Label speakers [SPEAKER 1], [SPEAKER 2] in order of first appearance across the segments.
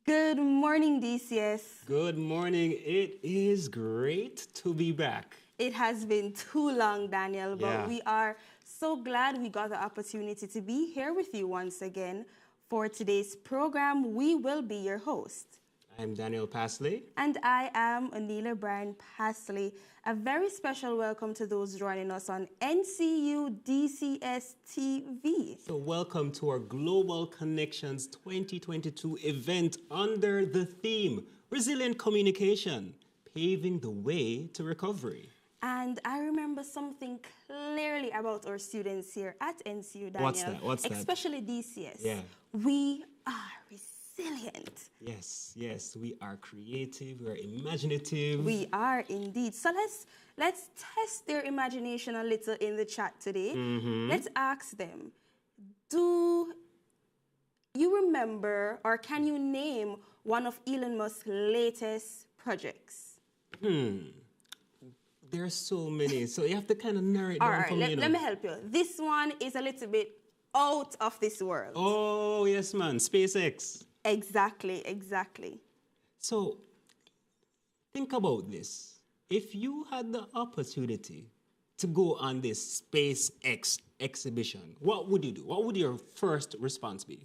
[SPEAKER 1] Good morning, DCS.
[SPEAKER 2] Good morning. It is great to be back.
[SPEAKER 1] It has been too long, Daniel, but we are so glad we got the opportunity to be here with you once again. For today's program, we will be your host.
[SPEAKER 2] I'm Daniel Pasley.
[SPEAKER 1] And I am Anila Bryan Pasley. A very special welcome to those joining us on NCU DCS TV.
[SPEAKER 2] So welcome to our Global Connections 2022 event under the theme, Resilient Communication, Paving the Way to Recovery.
[SPEAKER 1] And I remember something clearly about our students here at NCU, Daniel.
[SPEAKER 2] What's that?
[SPEAKER 1] Especially DCS.
[SPEAKER 2] Yeah.
[SPEAKER 1] We are resilient.
[SPEAKER 2] Yes, we are creative, we are imaginative.
[SPEAKER 1] We are indeed. So let's test their imagination a little in the chat today. Let's ask them, do you remember or can you name one of Elon Musk's latest projects?
[SPEAKER 2] There are so many, so you have to kind of narrow it down.
[SPEAKER 1] All right, let me help you. This one is a little bit out of this world.
[SPEAKER 2] Oh, yes, man, SpaceX.
[SPEAKER 1] Exactly.
[SPEAKER 2] So, think about this. If you had the opportunity to go on this SpaceX exhibition, what would you do? What would your first response be?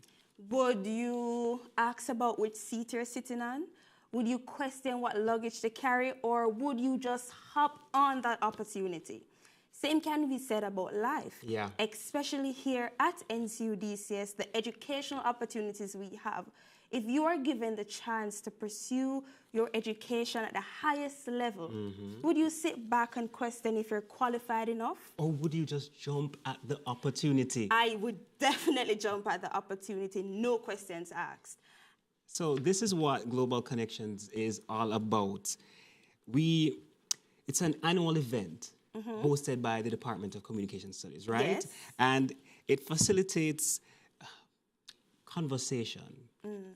[SPEAKER 1] Would you ask about which seat you're sitting on? Would you question what luggage to carry? Or would you just hop on that opportunity? Same can be said about life.
[SPEAKER 2] Yeah.
[SPEAKER 1] Especially here at NCU DCS, the educational opportunities we have. If you are given the chance to pursue your education at the highest level, would you sit back and question if you're qualified enough?
[SPEAKER 2] Or would you just jump at the opportunity?
[SPEAKER 1] I would definitely jump at the opportunity, no questions asked.
[SPEAKER 2] So this is what Global Connections is all about. It's an annual event hosted by the Department of Communication Studies, right?
[SPEAKER 1] Yes.
[SPEAKER 2] And it facilitates conversation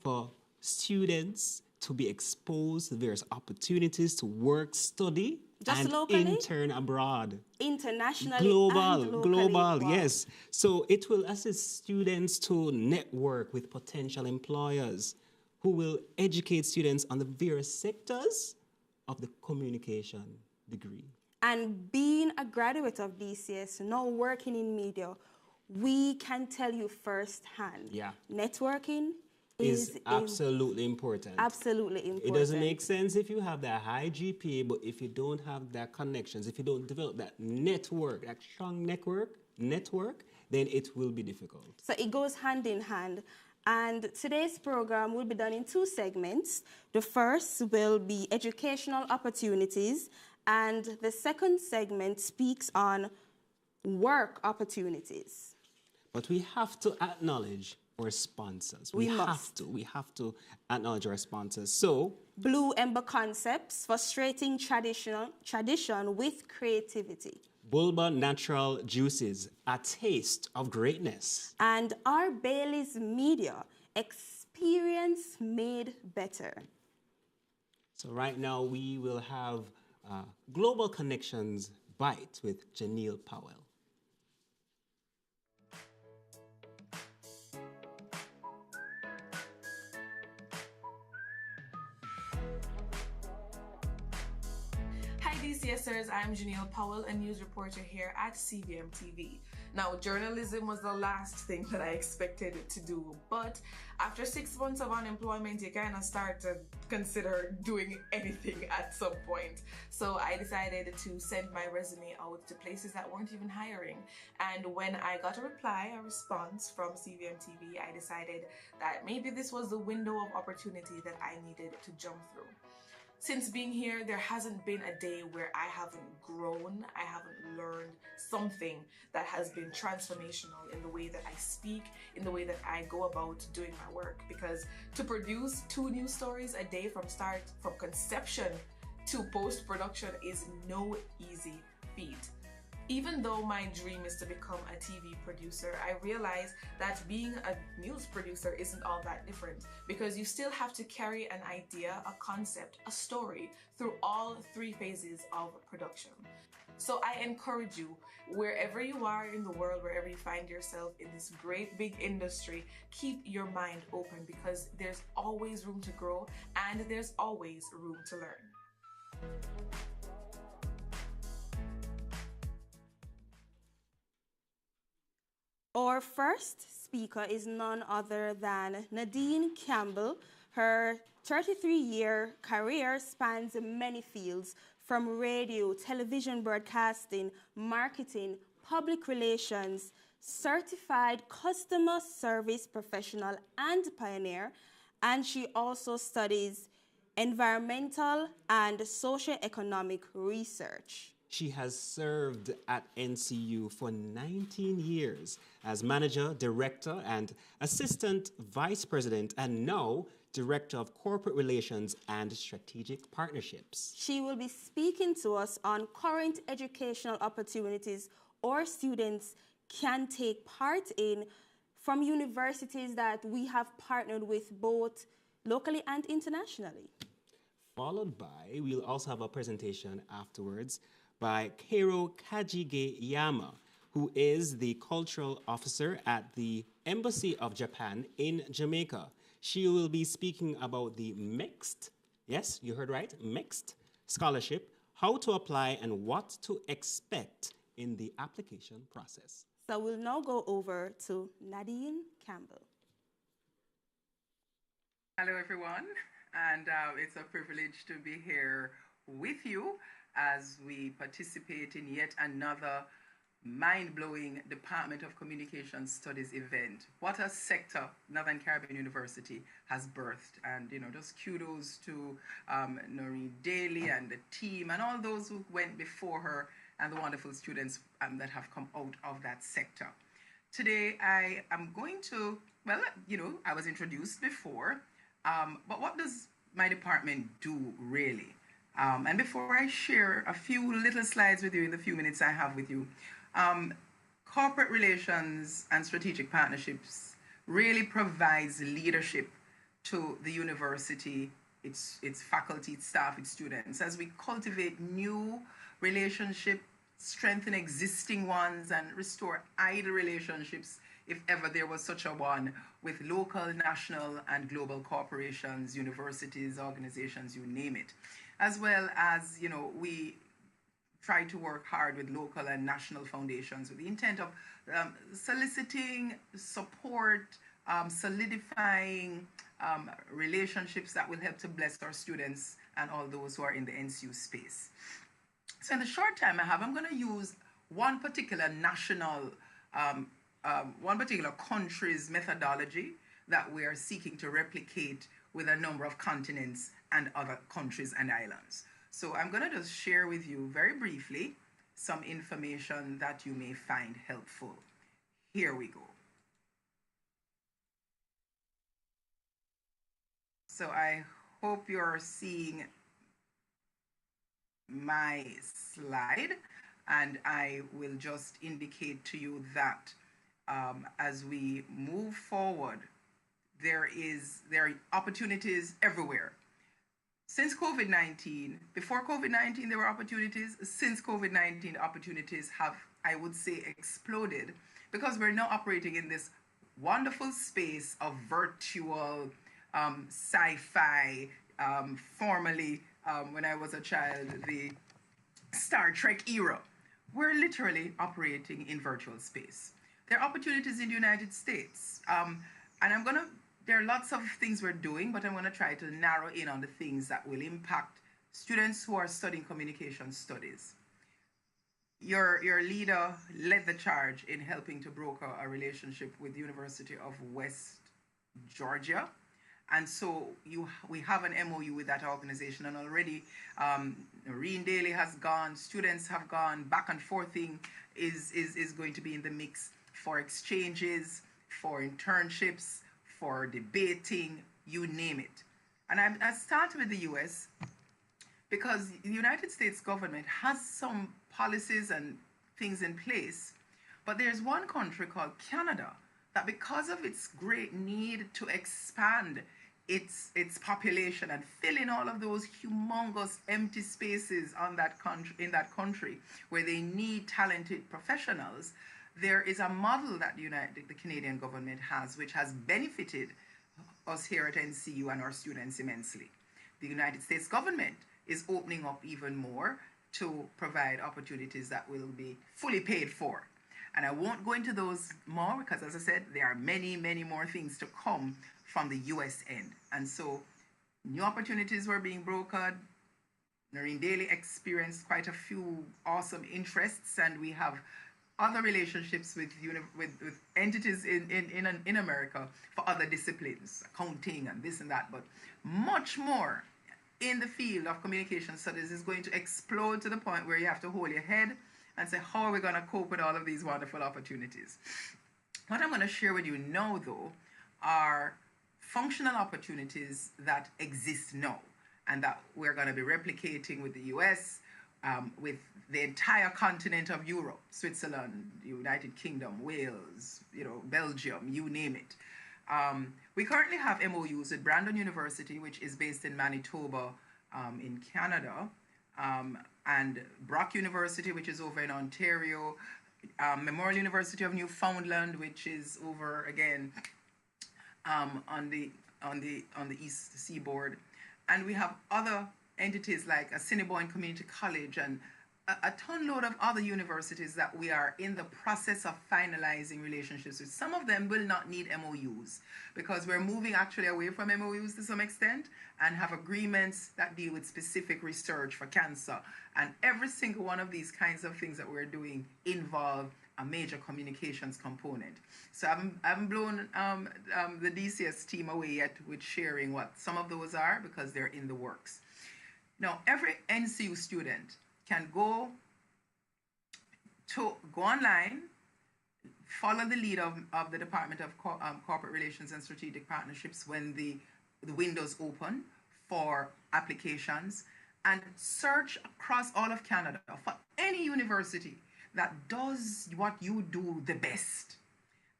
[SPEAKER 2] for students to be exposed to various opportunities to work, study,
[SPEAKER 1] Just
[SPEAKER 2] and
[SPEAKER 1] locally?
[SPEAKER 2] intern abroad.
[SPEAKER 1] Internationally
[SPEAKER 2] Global,
[SPEAKER 1] and locally. Wow.
[SPEAKER 2] yes. So it will assist students to network with potential employers who will educate students on the various sectors of the communication degree.
[SPEAKER 1] And being a graduate of DCS, now working in media, we can tell you firsthand.
[SPEAKER 2] Yeah.
[SPEAKER 1] Networking
[SPEAKER 2] is absolutely important.
[SPEAKER 1] Absolutely important.
[SPEAKER 2] It doesn't make sense if you have that high GPA, but if you don't have that connections, if you don't develop that network, that strong network, then it will be difficult.
[SPEAKER 1] So it goes hand in hand. And today's program will be done in two segments. The first will be educational opportunities, and the second segment speaks on work opportunities.
[SPEAKER 2] But we have to acknowledge our sponsors. We have to acknowledge our sponsors. So,
[SPEAKER 1] Blue Ember Concepts, frustrating tradition with creativity.
[SPEAKER 2] Bulba Natural Juices, a taste of greatness.
[SPEAKER 1] And our Bailey's Media, experience made better.
[SPEAKER 2] So right now we will have Global Connections Bite with Janelle Powell.
[SPEAKER 3] Hi DCSers, I'm Janelle Powell, a news reporter here at CVM TV. Now, journalism was the last thing that I expected to do, but after 6 months of unemployment, you kind of start to consider doing anything at some point. So I decided to send my resume out to places that weren't even hiring. And when I got a response from CVM TV, I decided that maybe this was the window of opportunity that I needed to jump through. Since being here, there hasn't been a day where I haven't grown, I haven't learned something that has been transformational in the way that I speak, in the way that I go about doing my work. Because to produce 2 news stories a day from conception to post-production is no easy feat. Even though my dream is to become a TV producer, I realize that being a news producer isn't all that different, because you still have to carry an idea, a concept, a story through all three phases of production. So I encourage you, wherever you are in the world, wherever you find yourself in this great big industry, keep your mind open, because there's always room to grow and there's always room to learn.
[SPEAKER 1] Our first speaker is none other than Nadine Campbell. Her 33-year career spans many fields, from radio, television broadcasting, marketing, public relations, certified customer service professional and pioneer, and she also studies environmental and socioeconomic research.
[SPEAKER 2] She has served at NCU for 19 years as manager, director, and assistant vice president, and now director of corporate relations and strategic partnerships.
[SPEAKER 1] She will be speaking to us on current educational opportunities our students can take part in from universities that we have partnered with both locally and internationally.
[SPEAKER 2] Followed by, we'll also have a presentation afterwards by Kaji Gayama, who is the cultural officer at the Embassy of Japan in Jamaica. She will be speaking about the mixed, yes, you heard right, mixed scholarship, how to apply and what to expect in the application process.
[SPEAKER 1] So we'll now go over to Nadine Campbell.
[SPEAKER 4] Hello, everyone, and it's a privilege to be here with you as we participate in yet another mind-blowing Department of Communication Studies event. What a sector Northern Caribbean University has birthed, and just kudos to Noreen Daly and the team and all those who went before her and the wonderful students that have come out of that sector. Today I am going to, I was introduced before, but what does my department do really? And before I share a few little slides with you in the few minutes I have with you, corporate relations and strategic partnerships really provides leadership to the university, its faculty, its staff, its students, as we cultivate new relationships, strengthen existing ones, and restore idle relationships, if ever there was such a one, with local, national, and global corporations, universities, organizations, you name it. As well as, we try to work hard with local and national foundations with the intent of soliciting support, solidifying relationships that will help to bless our students and all those who are in the NCU space. So in the short time I have, I'm going to use one particular national, one particular country's methodology that we are seeking to replicate with a number of continents and other countries and islands. So I'm going to just share with you very briefly some information that you may find helpful. Here we go. So I hope you're seeing my slide, and I will just indicate to you that as we move forward, there are opportunities everywhere. Since COVID-19, before COVID-19 there were opportunities. Since COVID-19, opportunities have, I would say, exploded, because we're now operating in this wonderful space of virtual sci-fi, formerly when I was a child, the Star Trek era. We're literally operating in virtual space. There are opportunities in the United States, and there are lots of things we're doing, but I'm going to try to narrow in on the things that will impact students who are studying communication studies. Your leader led the charge in helping to broker a relationship with the University of West Georgia. And so we have an MOU with that organization, and already Noreen Daly has gone, students have gone, back and forthing is going to be in the mix for exchanges, for internships, for debating, you name it. And I started with the US because the United States government has some policies and things in place, but there's one country called Canada that, because of its great need to expand its population and fill in all of those humongous empty spaces on that country, in that country where they need talented professionals, there is a model that the Canadian government has, which has benefited us here at NCU and our students immensely. The United States government is opening up even more to provide opportunities that will be fully paid for. And I won't go into those more because, as I said, there are many, many more things to come from the US end. And so new opportunities were being brokered. Noreen Daly experienced quite a few awesome interests, and we have other relationships with entities in America for other disciplines, accounting and this and that, but much more in the field of communication studies is going to explode to the point where you have to hold your head and say, how are we going to cope with all of these wonderful opportunities? What I'm going to share with you now, though, are functional opportunities that exist now and that we're going to be replicating with the US, with the entire continent of Europe, Switzerland, United Kingdom, Wales, Belgium, you name it. We currently have MOUs with Brandon University, which is based in Manitoba in Canada, and Brock University, which is over in Ontario, Memorial University of Newfoundland, which is over again on the east seaboard, and we have other entities like Assiniboine Community College and a ton load of other universities that we are in the process of finalizing relationships with. Some of them will not need MOUs because we're moving actually away from MOUs to some extent and have agreements that deal with specific research for cancer. And every single one of these kinds of things that we're doing involve a major communications component. So I haven't blown the DCS team away yet with sharing what some of those are because they're in the works. Now, every NCU student can go online, follow the lead of the Department of Corporate Relations and Strategic Partnerships when the windows open for applications, and search across all of Canada for any university that does what you do the best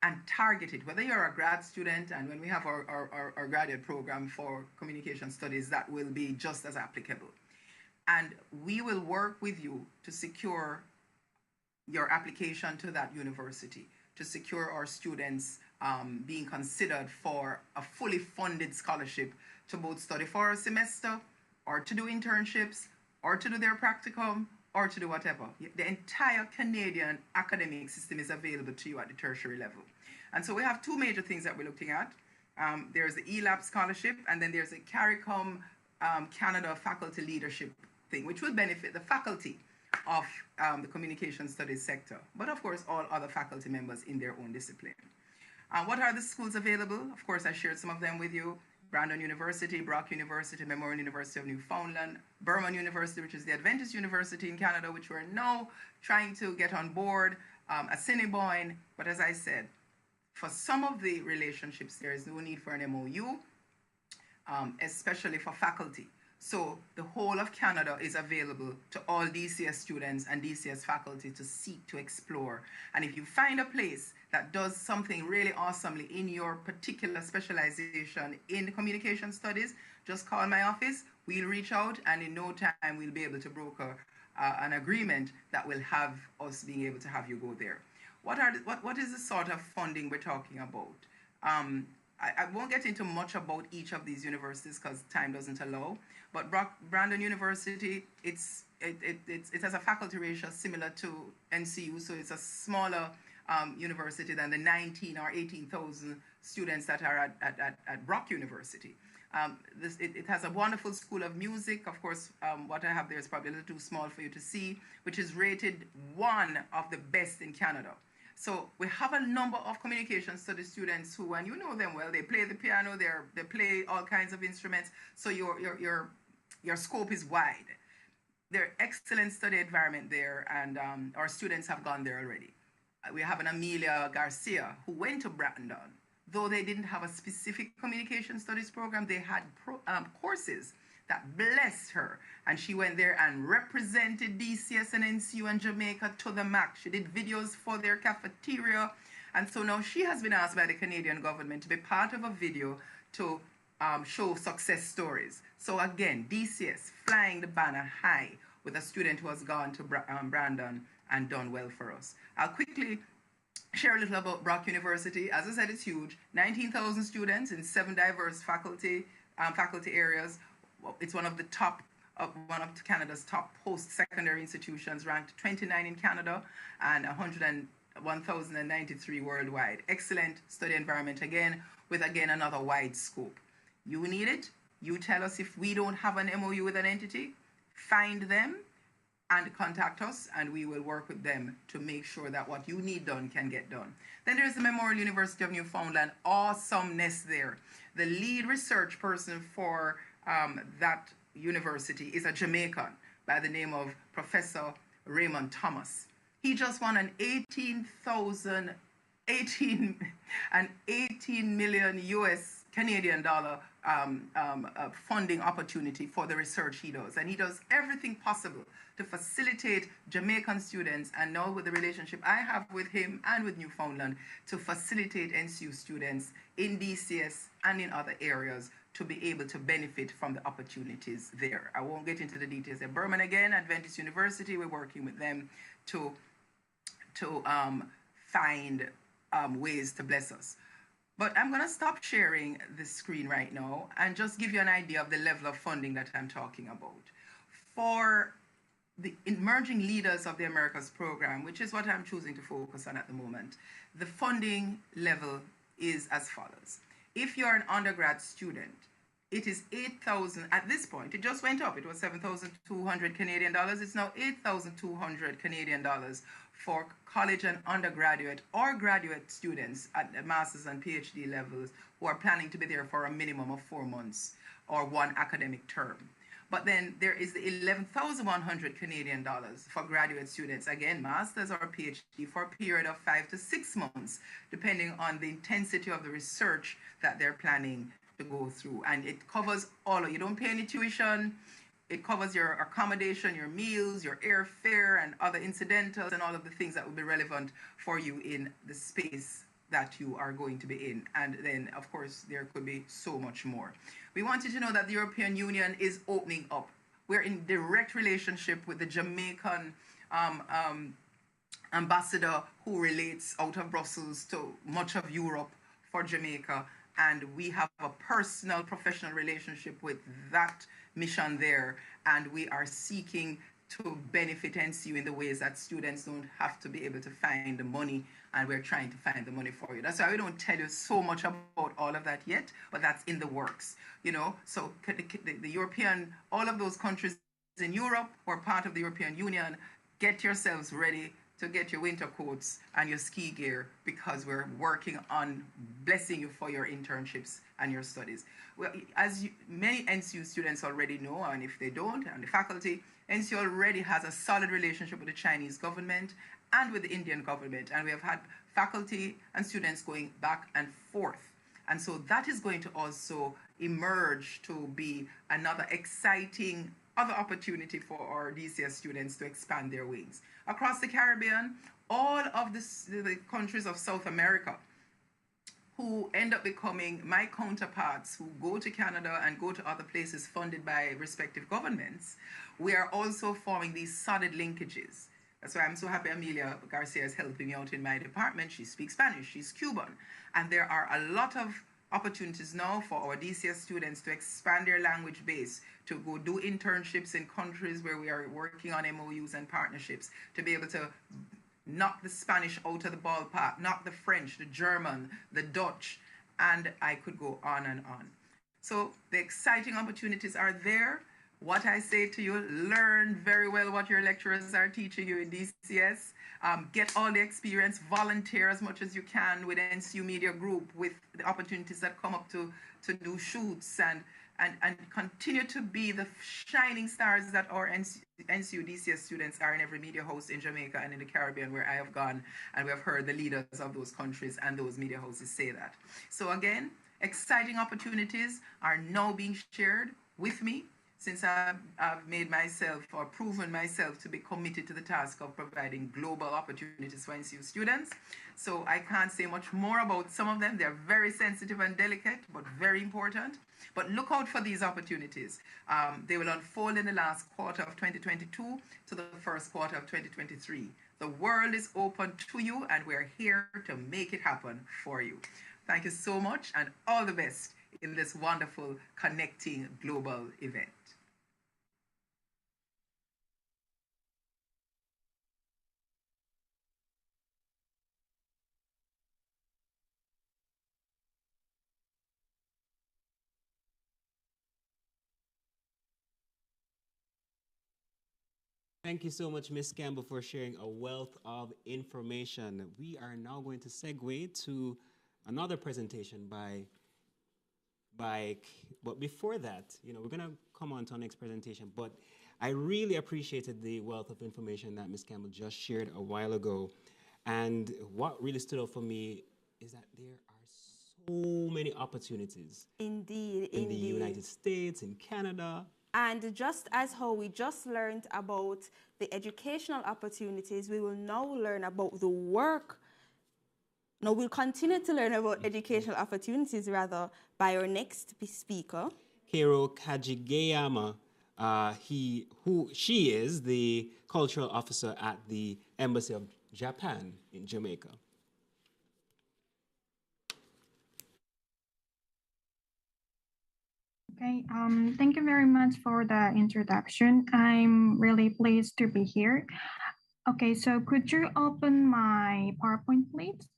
[SPEAKER 4] and target it, whether you're a grad student, and when we have our graduate program for communication studies, that will be just as applicable. And we will work with you to secure your application to that university, to secure our students being considered for a fully funded scholarship to both study for a semester, or to do internships, or to do their practicum, or to do whatever. The entire Canadian academic system is available to you at the tertiary level. And so we have two major things that we're looking at. There's the ELAP scholarship, and then there's a CARICOM Canada faculty leadership thing, which will benefit the faculty of the communication studies sector, but of course all other faculty members in their own discipline. What are the schools available? Of course, I shared some of them with you. Brandon University, Brock University, Memorial University of Newfoundland, Burman University, which is the Adventist University in Canada, which we're now trying to get on board, Assiniboine. But as I said, for some of the relationships, there is no need for an MOU, especially for faculty. So the whole of Canada is available to all DCS students and DCS faculty to seek to explore. And if you find a place that does something really awesomely in your particular specialization in communication studies, just call my office, we'll reach out, and in no time we'll be able to broker an agreement that will have us being able to have you go there. What is the sort of funding we're talking about? I won't get into much about each of these universities because time doesn't allow, but Brandon University, it has a faculty ratio similar to NCU, so it's a smaller university than the 19 or 18,000 students that are at Brock University. It has a wonderful school of music. Of course, what I have there is probably a little too small for you to see, which is rated one of the best in Canada. So we have a number of communication studies students who, and you know them well, they play the piano, they play all kinds of instruments, so your scope is wide. There's excellent study environment there, and our students have gone there already. We have an Amelia Garcia who went to Brandon. Though they didn't have a specific communication studies program, they had courses that blessed her. And she went there and represented DCS and NCU and Jamaica to the max. She did videos for their cafeteria. And so now she has been asked by the Canadian government to be part of a video to show success stories. So again, DCS flying the banner high with a student who has gone to Brandon and done well for us. I'll quickly share a little about Brock University. As I said, it's huge. 19,000 students in 7 diverse faculty areas. It's one of Canada's top post-secondary institutions, ranked 29 in Canada and 1,093 worldwide. Excellent study environment again, with another wide scope. You need it. You tell us if we don't have an MOU with an entity, find them and contact us, and we will work with them to make sure that what you need done can get done. Then there's the Memorial University of Newfoundland. Awesomeness there. The lead research person for that university is a Jamaican by the name of Professor Raymond Thomas. He just won an 18 million US Canadian dollar funding opportunity for the research he does. And he does everything possible to facilitate Jamaican students, and now with the relationship I have with him and with Newfoundland, to facilitate NCU students in DCS and in other areas to be able to benefit from the opportunities there. I won't get into the details. At Berman again, Adventist University, we're working with them to find ways to bless us. But I'm going to stop sharing the screen right now and just give you an idea of the level of funding that I'm talking about. For the emerging leaders of the Americas program, which is what I'm choosing to focus on at the moment, the funding level is as follows. If you're an undergrad student, it is 8,000 at this point. It just went up. It was 7,200 Canadian dollars. It's now 8,200 Canadian dollars for college and undergraduate or graduate students at the master's and PhD levels who are planning to be there for a minimum of 4 months or 1 academic term. But then there is the 11,100 Canadian dollars for graduate students, again, master's or PhD, for a period of 5 to 6 months, depending on the intensity of the research that they're planning to go through. And it covers all of you. Don't pay any tuition. It covers your accommodation, your meals, your airfare, and other incidentals, and all of the things that will be relevant for you in the space that you are going to be in. And then, of course, there could be so much more. We want you to know that the European Union is opening up. We're in direct relationship with the Jamaican ambassador, who relates out of Brussels to much of Europe for Jamaica. And we have a personal, professional relationship with that mission there. And we are seeking to benefit NCU in the ways that students don't have to be able to find the money, and we're trying to find the money for you. That's why we don't tell you so much about all of that yet, but that's in the works, you know. So the European, all of those countries in Europe who are part of the European Union, get yourselves ready to get your winter coats and your ski gear, because we're working on blessing you for your internships and your studies. Well, as many NCU students already know, and if they don't, and the faculty, NCU already has a solid relationship with the Chinese government and with the Indian government, and we have had faculty and students going back and forth. And so that is going to also emerge to be another exciting other opportunity for our DCS students to expand their wings. Across the Caribbean, all of the countries of South America, who end up becoming my counterparts, who go to Canada and go to other places funded by respective governments, we are also forming these solid linkages. That's why I'm so happy Amelia Garcia is helping me out in my department. She speaks Spanish, she's Cuban. And there are a lot of opportunities now for our DCS students to expand their language base, to go do internships in countries where we are working on MOUs and partnerships, to be able to knock the Spanish out of the ballpark, knock the French, the German, the Dutch, and I could go on and on. So the exciting opportunities are there. What I say to you, learn very well what your lecturers are teaching you in DCS. Get all the experience, volunteer as much as you can with NCU Media Group, with the opportunities that come up to do shoots, and continue to be the shining stars that our NCU DCS students are in every media house in Jamaica and in the Caribbean where I have gone, and we have heard the leaders of those countries and those media houses say that. So again, exciting opportunities are now being shared with me. since I've made myself or proven myself to be committed to the task of providing global opportunities for NCU students. So I can't say much more about some of them. They're very sensitive and delicate, but very important. But look out for these opportunities. They will unfold in the last quarter of 2022 to the first quarter of 2023. The world is open to you, and we're here to make it happen for you. Thank you so much, and all the best in this wonderful Connecting Global event.
[SPEAKER 2] Thank you so much, Ms. Campbell, for sharing a wealth of information. We are now going to segue to another presentation but before that, we're going to come on to our next presentation, but I really appreciated the wealth of information that Ms. Campbell just shared a while ago. And what really stood out for me is that there are so many opportunities.
[SPEAKER 1] Indeed,
[SPEAKER 2] in the United States, in Canada.
[SPEAKER 1] And just as how we just learned about the educational opportunities, we will now learn about the work. No, we'll continue to learn about educational opportunities, rather, by our next speaker.
[SPEAKER 2] Kaji Gayama. She is the cultural officer at the Embassy of Japan in Jamaica.
[SPEAKER 5] Okay, thank you very much for the introduction. I'm really pleased to be here. Okay, so could you open my PowerPoint, please?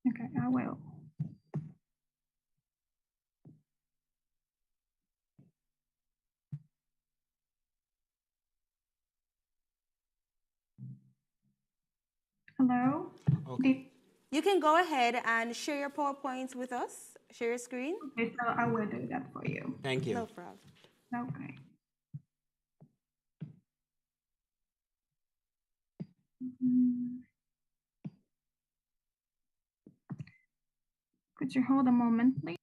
[SPEAKER 5] Okay, I will. Hello?
[SPEAKER 2] Okay.
[SPEAKER 1] You can go ahead and share your PowerPoint with us. Share your screen.
[SPEAKER 5] Okay, so I will do that for you.
[SPEAKER 2] Thank you.
[SPEAKER 1] No problem.
[SPEAKER 5] Okay. Could you hold a moment, please?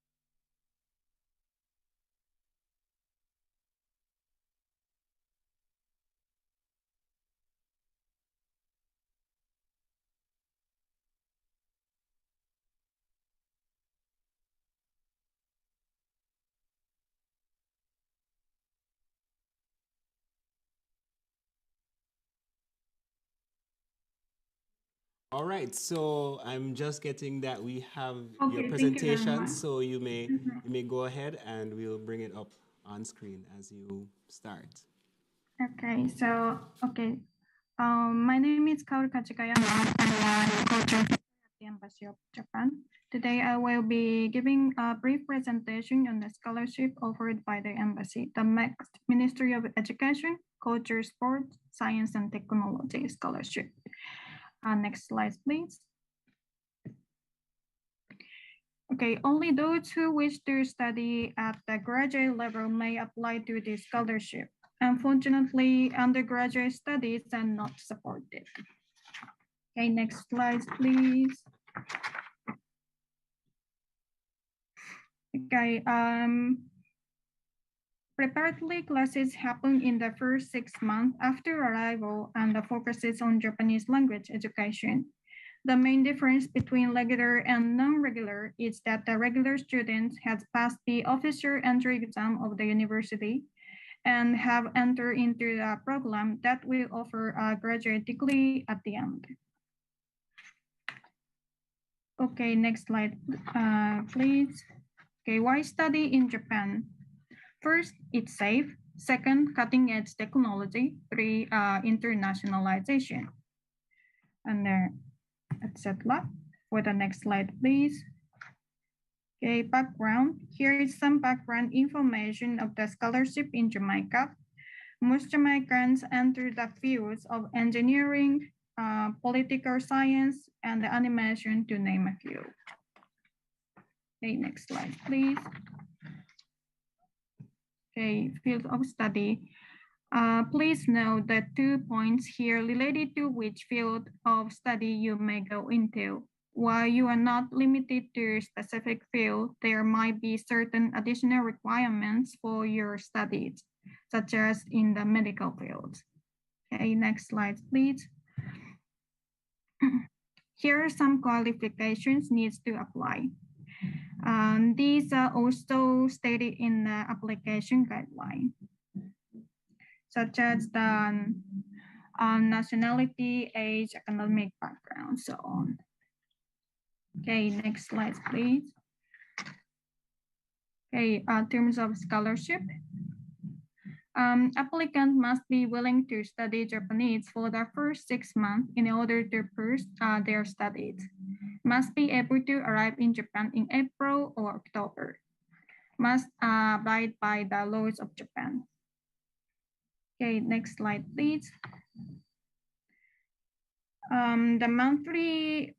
[SPEAKER 2] All right, so I'm just getting that we have
[SPEAKER 5] Okay,
[SPEAKER 2] your
[SPEAKER 5] thank you very
[SPEAKER 2] presentation,
[SPEAKER 5] much.
[SPEAKER 2] so you may go ahead and we'll bring it up on screen as you start.
[SPEAKER 5] Okay, so, my name is Kaji Gayama, and I'm a culture at the Embassy of Japan. Today, I will be giving a brief presentation on the scholarship offered by the Embassy, the Ministry of Education, Culture, Sports, Science, and Technology Scholarship. Next slide, please. Okay, only those who wish to study at the graduate level may apply to this scholarship. Unfortunately, undergraduate studies are not supported. Okay, next slide, please. Okay, preparatory classes happen in the first 6 months after arrival, and the focus is on Japanese language education. The main difference between regular and non-regular is that the regular students has passed the official entry exam of the university and have entered into a program that will offer a graduate degree at the end. Okay, next slide, please. Okay, why study in Japan? First, it's safe. Second, cutting edge technology. 3, internationalization. And etc. For the next slide, please. Okay, background. Here is some background information of the scholarship in Jamaica. Most Jamaicans enter the fields of engineering, political science, and animation, to name a few. Okay, next slide, please. Okay, field of study. Please note that 2 points here related to which field of study you may go into. While you are not limited to a specific field, there might be certain additional requirements for your studies, such as in the medical field. Okay, next slide, please. Here are some qualifications needs to apply. These are also stated in the application guideline, such as the nationality, age, academic background, so on. Okay, next slide, please. Okay, terms of scholarship. Applicant must be willing to study Japanese for the first 6 months in order to pursue their studies. Must be able to arrive in Japan in April or October. Must abide by the laws of Japan. Okay, next slide, please. The monthly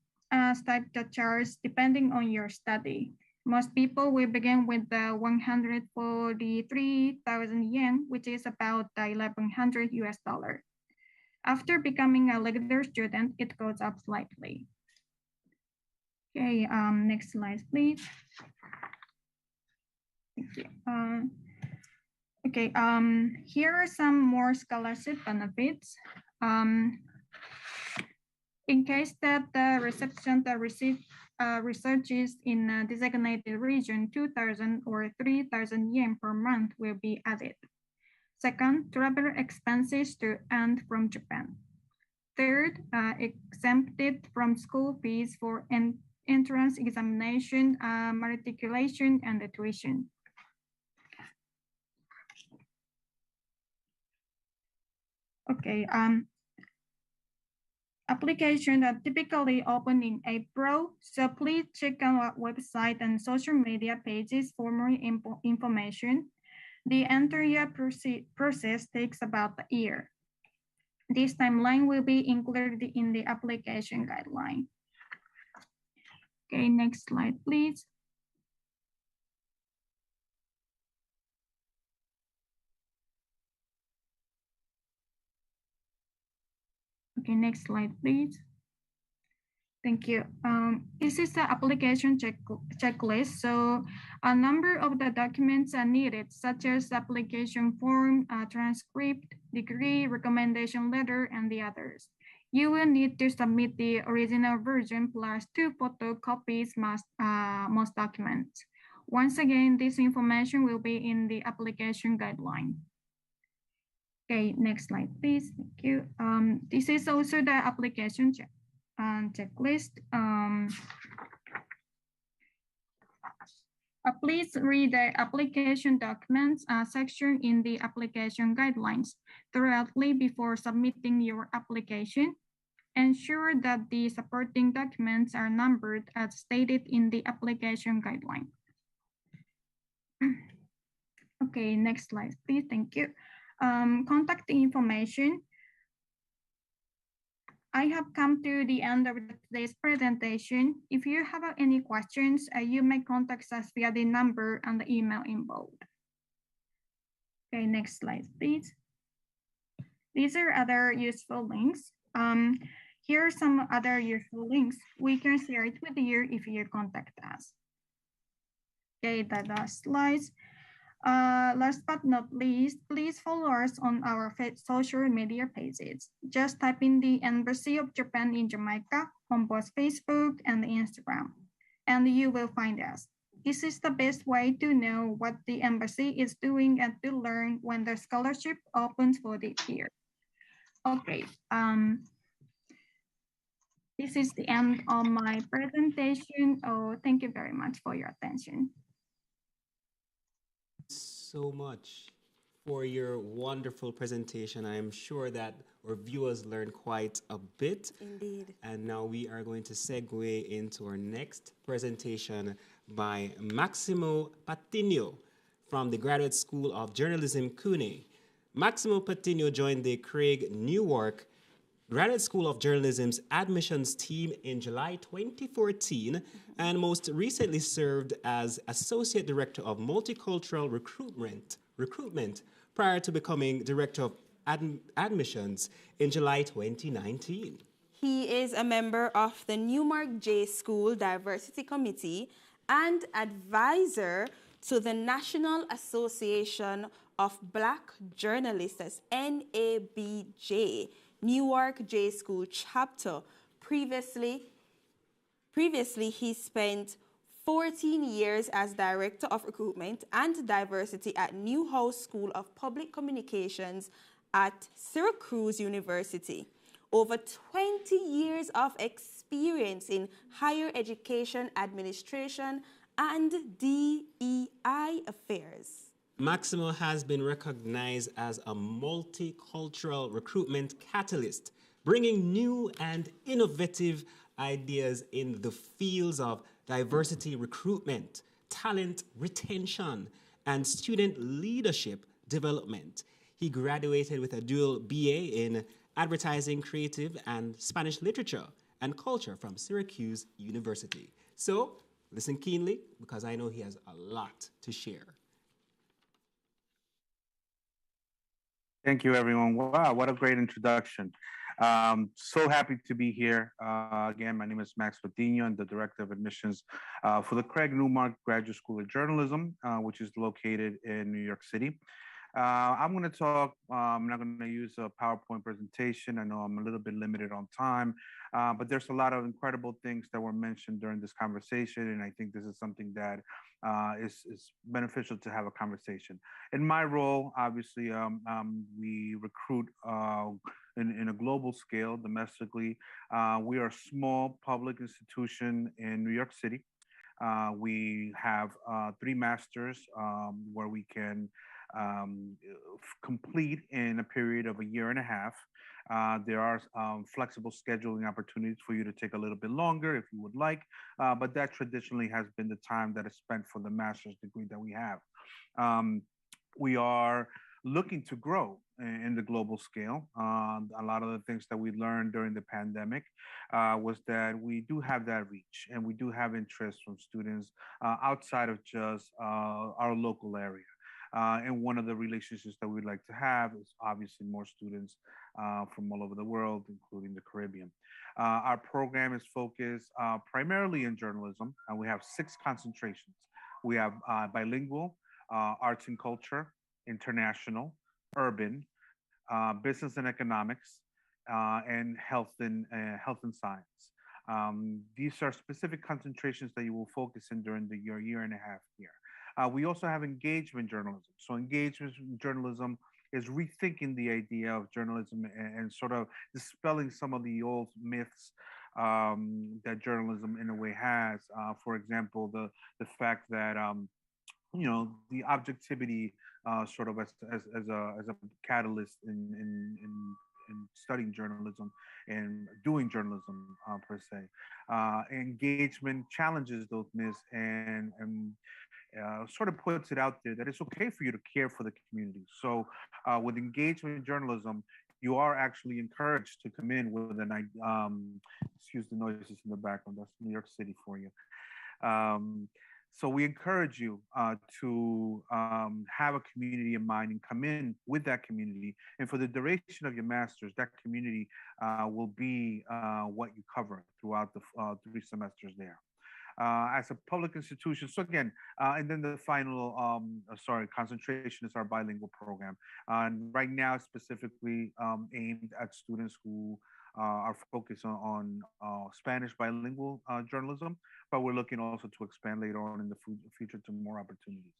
[SPEAKER 5] stipend charge depending on your study. Most people will begin with the 143,000 yen, which is about 1,100 US dollar. After becoming a regular student, it goes up slightly. Okay, next slide, please. Thank you. Okay, here are some more scholarship benefits. In case that the reception that receive researches in a designated region, 2,000 or 3,000 yen per month will be added. Second, travel expenses to and from Japan. Third, exempted from school fees for entrance examination, matriculation, and tuition. Okay, applications are typically open in April, so please check our website and social media pages for more information. The entire process takes about a year. This timeline will be included in the application guideline. Okay, next slide, please. Okay, next slide, please. Thank you. This is the application checklist. So a number of the documents are needed, such as application form, transcript, degree, recommendation letter, and the others. You will need to submit the original version plus 2 photocopies most documents. Once again, this information will be in the application guideline. Okay, next slide, please. Thank you. This is also the application checklist. Please read the application documents section in the application guidelines thoroughly before submitting your application. Ensure that the supporting documents are numbered as stated in the application guideline. Okay, next slide, please. Thank you. Contact information. I have come to the end of today's presentation. If you have any questions, you may contact us via the number and the email in bold. Okay, next slide, please. These are other useful links. Here are some other useful links. We can share it with you if you contact us. Okay, the last slides. Last but not least, please follow us on our social media pages. Just type in the Embassy of Japan in Jamaica on both Facebook and Instagram, and you will find us. This is the best way to know what the embassy is doing and to learn when the scholarship opens for this year. Okay, this is the end of my presentation. Oh, thank you very much for your attention.
[SPEAKER 2] So much for your wonderful presentation. I am sure that our viewers learned quite a bit.
[SPEAKER 1] Indeed.
[SPEAKER 2] And now we are going to segue into our next presentation by Maximo Patino from the Graduate School of Journalism, CUNY. Maximo Patino joined the Craig Newark Graduate School of Journalism's admissions team in July 2014, and most recently served as Associate Director of Multicultural Recruitment prior to becoming Director of Admissions in July 2019.
[SPEAKER 1] He is a member of the Newmark J School Diversity Committee and advisor to the National Association of Black Journalists, NABJ, Newark J School Chapter. Previously, he spent 14 years as Director of Recruitment and Diversity at Newhouse School of Public Communications at Syracuse University. Over 20 years of experience in higher education administration and DEI affairs.
[SPEAKER 2] Maximo has been recognized as a multicultural recruitment catalyst, bringing new and innovative ideas in the fields of diversity recruitment, talent retention, and student leadership development. He graduated with a dual BA in Advertising, Creative, and Spanish Literature and Culture from Syracuse University. So, listen keenly, because I know he has a lot to share.
[SPEAKER 6] Thank you, everyone. Wow, what a great introduction. So happy to be here. Again, my name is Max Patino. I'm the Director of Admissions for the Craig Newmark Graduate School of Journalism, which is located in New York City. I'm going to talk, I'm not going to use a PowerPoint presentation. I know I'm a little bit limited on time, but there's a lot of incredible things that were mentioned during this conversation, and I think this is something that is beneficial to have a conversation. In my role, obviously, we recruit in a global scale, domestically. We are a small public institution in New York City. We have 3 masters where we can complete in a period of a year and a half. There are flexible scheduling opportunities for you to take a little bit longer if you would like, but that traditionally has been the time that is spent for the master's degree that we have. We are looking to grow in the global scale. A lot of the things that we learned during the pandemic was that we do have that reach and we do have interest from students outside of just our local area. And one of the relationships that we'd like to have is obviously more students from all over the world, including the Caribbean. Our program is focused primarily in journalism, and we have 6 concentrations. We have bilingual, arts and culture, international, urban, business and economics, and health and science. These are specific concentrations that you will focus in during your year and a half here. We also have engagement journalism. So engagement journalism is rethinking the idea of journalism and sort of dispelling some of the old myths that journalism in a way has. For example, the fact that the objectivity sort of as a catalyst in studying journalism and doing journalism per se. Engagement challenges those myths and sort of puts it out there that it's okay for you to care for the community. So with engagement journalism, you are actually encouraged to come in with excuse the noises in the background, that's New York City for you. So we encourage you to have a community in mind and come in with that community. And for the duration of your master's, that community will be what you cover throughout the 3 semesters there. As a public institution. So again, and then the final, concentration is our bilingual program. And right now, specifically aimed at students who are focused on Spanish bilingual journalism, but we're looking also to expand later on in the future to more opportunities.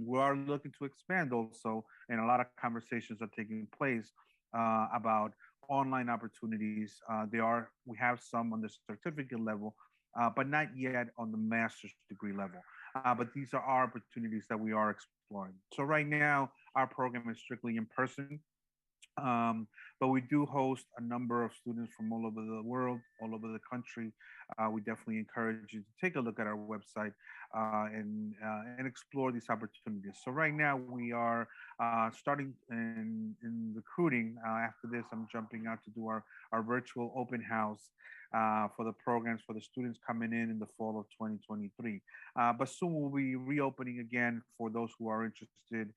[SPEAKER 6] We are looking to expand also, and a lot of conversations are taking place about online opportunities. We have some on the certificate level, but not yet on the master's degree level. But these are our opportunities that we are exploring. So right now, our program is strictly in person. but we do host a number of students from all over the world, all over the country. We definitely encourage you to take a look at our website and explore these opportunities. So right now we are starting in recruiting. After this, I'm jumping out to do our virtual open house for the programs for the students coming in the fall of 2023. But soon we'll be reopening again for those who are interested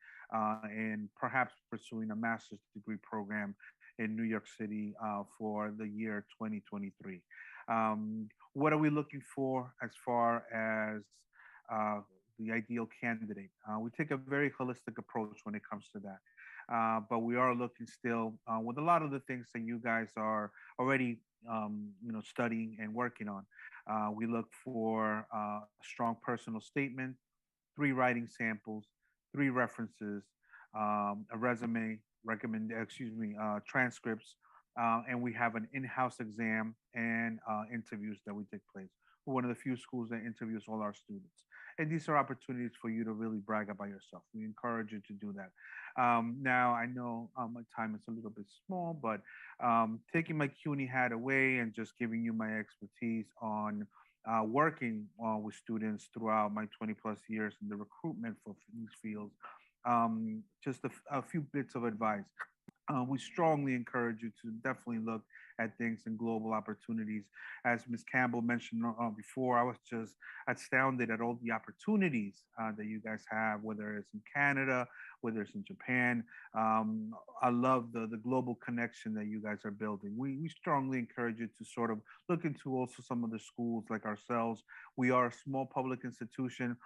[SPEAKER 6] in perhaps pursuing a master's degree program in New York City for the year 2023. What are we looking for as far as the ideal candidate? We take a very holistic approach when it comes to that. But we are looking still with a lot of the things that you guys are already studying and working on. We look for a strong personal statement, 3 writing samples, 3 references, a resume, transcripts, and we have an in-house exam and interviews that we take place. We're one of the few schools that interviews all our students. And these are opportunities for you to really brag about yourself. We encourage you to do that. Now, I know my time is a little bit small, but taking my CUNY hat away and just giving you my expertise on working with students throughout my 20 plus years in the recruitment for these fields, just a few bits of advice. We strongly encourage you to definitely look at things and global opportunities. As Ms. Campbell mentioned before, I was just astounded at all the opportunities that you guys have, whether it's in Canada, whether it's in Japan. I love the global connection that you guys are building. We strongly encourage you to sort of look into also some of the schools like ourselves. We are a small public institution,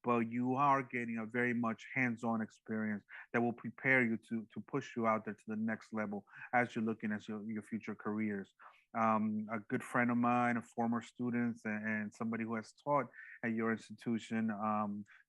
[SPEAKER 6] but you are getting a very much hands-on experience that will prepare you to push you out there to the next level as you're looking at your future careers. A good friend of mine, a former student, and somebody who has taught at your institution,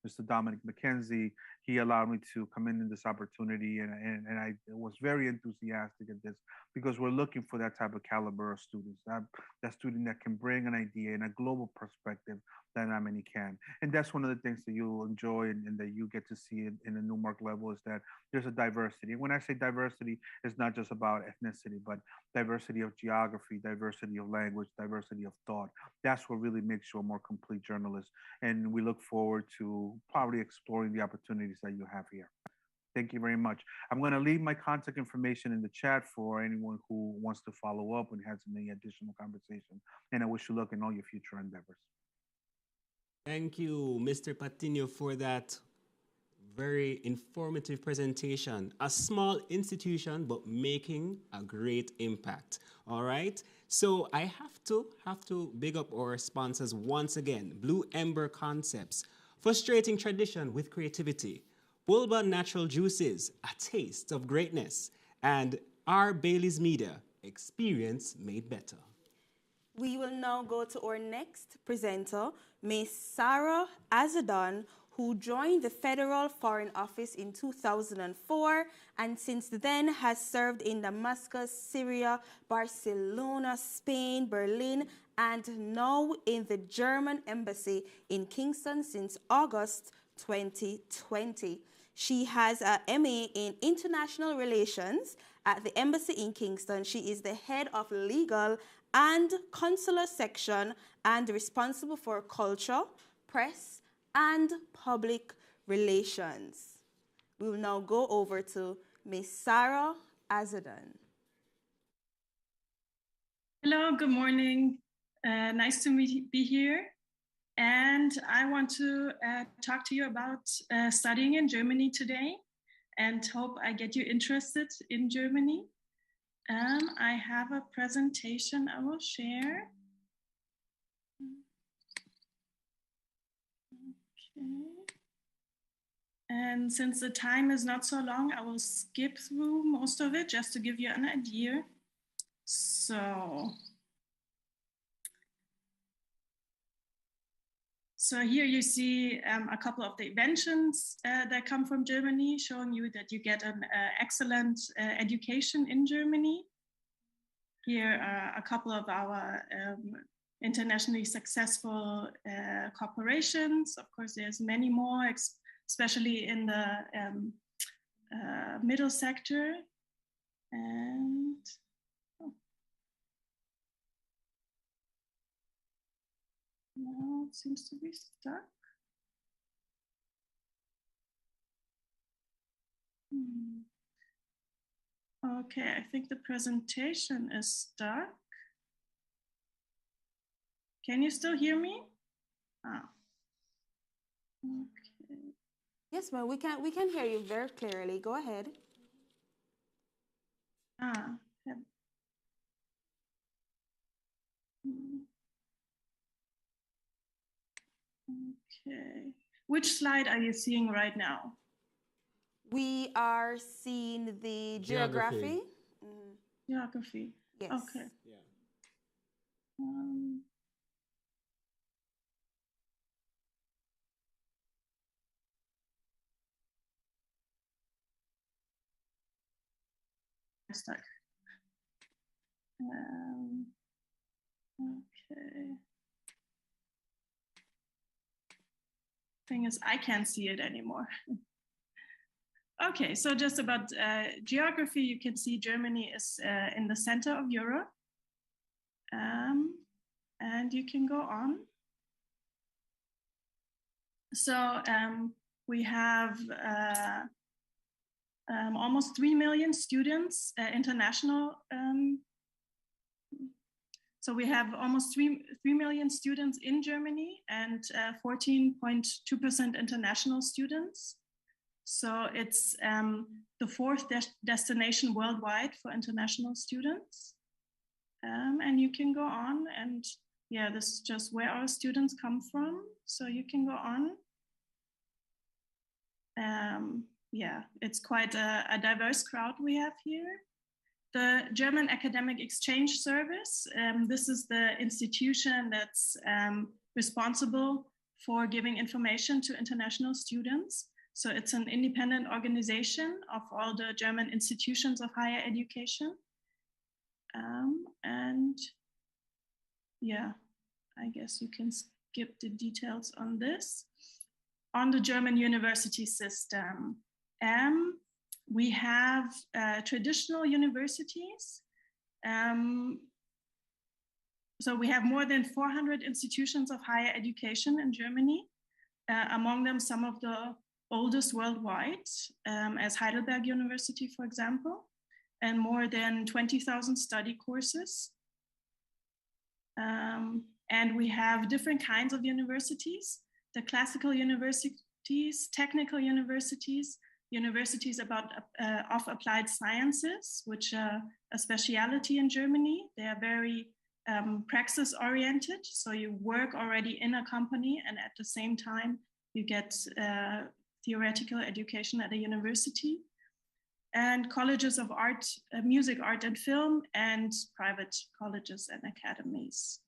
[SPEAKER 6] Mr. Dominic McKenzie, he allowed me to come in this opportunity, and I was very enthusiastic at this because we're looking for that type of caliber of students, that student that can bring an idea and a global perspective that not many can. And that's one of the things that you'll enjoy and that you get to see in the Newmark level is that there's a diversity. When I say diversity, it's not just about ethnicity, but diversity of geography, diversity of language, diversity of thought. That's what really makes you a more complete journalist. And we look forward to probably exploring the opportunities that you have here. Thank you very much. I'm going to leave my contact information in the chat for anyone who wants to follow up and has any additional conversation. And I wish you luck in all your future endeavors.
[SPEAKER 2] Thank you, Mr. Patino, for that very informative presentation. A small institution, but making a great impact. All right. So I have to big up our sponsors once again. Blue Ember Concepts, frustrating tradition with creativity. Bulba Natural Juices, a taste of greatness. And R. Bailey's Media, experience made better.
[SPEAKER 1] We will now go to our next presenter, Ms. Sarah Azadan, who joined the Federal Foreign Office in 2004 and since then has served in Damascus, Syria, Barcelona, Spain, Berlin, and now in the German Embassy in Kingston since August 2020. She has a MA in International Relations at the Embassy in Kingston. She is the head of legal and consular section and responsible for culture, press, and public relations. We will now go over to Ms. Sarah Azaden.
[SPEAKER 7] Hello, good morning. Nice to be here. And I want to talk to you about studying in Germany today and hope I get you interested in Germany. I have a presentation I will share. Okay. And since the time is not so long, I will skip through most of it just to give you an idea. So here you see a couple of the inventions that come from Germany, showing you that you get an excellent education in Germany. Here are a couple of our internationally successful corporations. Of course, there's many more, especially in the middle sector. And oh, now it seems to be stuck. Okay, I think the presentation is stuck. Can you still hear me? Ah. Okay.
[SPEAKER 1] Yes, ma'am. We can hear you very clearly. Go ahead.
[SPEAKER 7] Ah. Yeah. Okay. Which slide are you seeing right now?
[SPEAKER 1] We are seeing the geography. Mm-hmm.
[SPEAKER 7] Geography.
[SPEAKER 1] Yes.
[SPEAKER 7] Okay.
[SPEAKER 2] Yeah.
[SPEAKER 7] Stuck. Okay. Thing is, I can't see it anymore. Okay, so just about geography, you can see Germany is in the center of Europe. And you can go on. So we have almost 3 million students, international. So we have almost 3 million students in Germany and 14.2% international students. So it's the fourth destination worldwide for international students. And you can go on, and yeah, this is just where our students come from. So you can go on. Yeah, it's quite a diverse crowd we have here. The German Academic Exchange Service, this is the institution that's responsible for giving information to international students. So it's an independent organization of all the German institutions of higher education. And yeah, I guess you can skip the details on this. On the German university system, we have traditional universities. So we have more than 400 institutions of higher education in Germany, among them some of the oldest worldwide, as Heidelberg University, for example, and more than 20,000 study courses. And we have different kinds of universities, the classical universities, technical universities, universities of applied sciences, which are a specialty in Germany. They are very praxis oriented. So you work already in a company, and at the same time, you get theoretical education at a university. And colleges of art, music, art, and film, and private colleges and academies.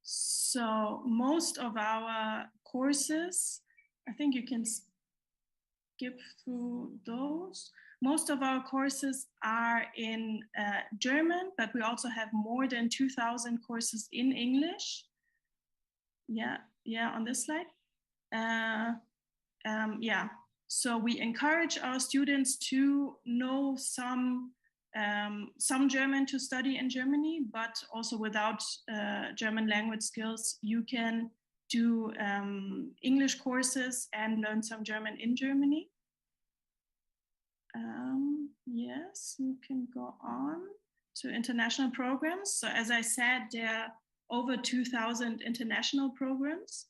[SPEAKER 7] So most of our courses, I think you can skip through those. Most of our courses are in German, but we also have more than 2,000 courses in English. Yeah, on this slide. Yeah. So we encourage our students to know some German to study in Germany, but also without German language skills, you can do English courses and learn some German in Germany. Yes, you can go on to international programs. So as I said, there are over 2,000 international programs.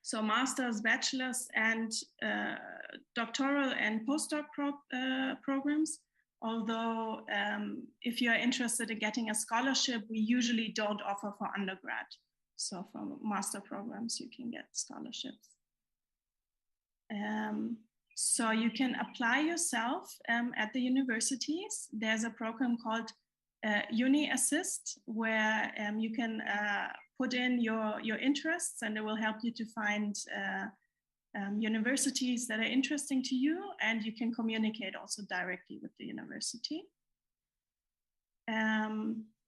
[SPEAKER 7] So master's, bachelor's, and doctoral and postdoc programs. Although if you're interested in getting a scholarship, we usually don't offer for undergrad. So for master programs, you can get scholarships. So you can apply yourself at the universities. There's a program called Uni Assist, where you can put in your interests, and it will help you to find universities that are interesting to you, and you can communicate also directly with the university.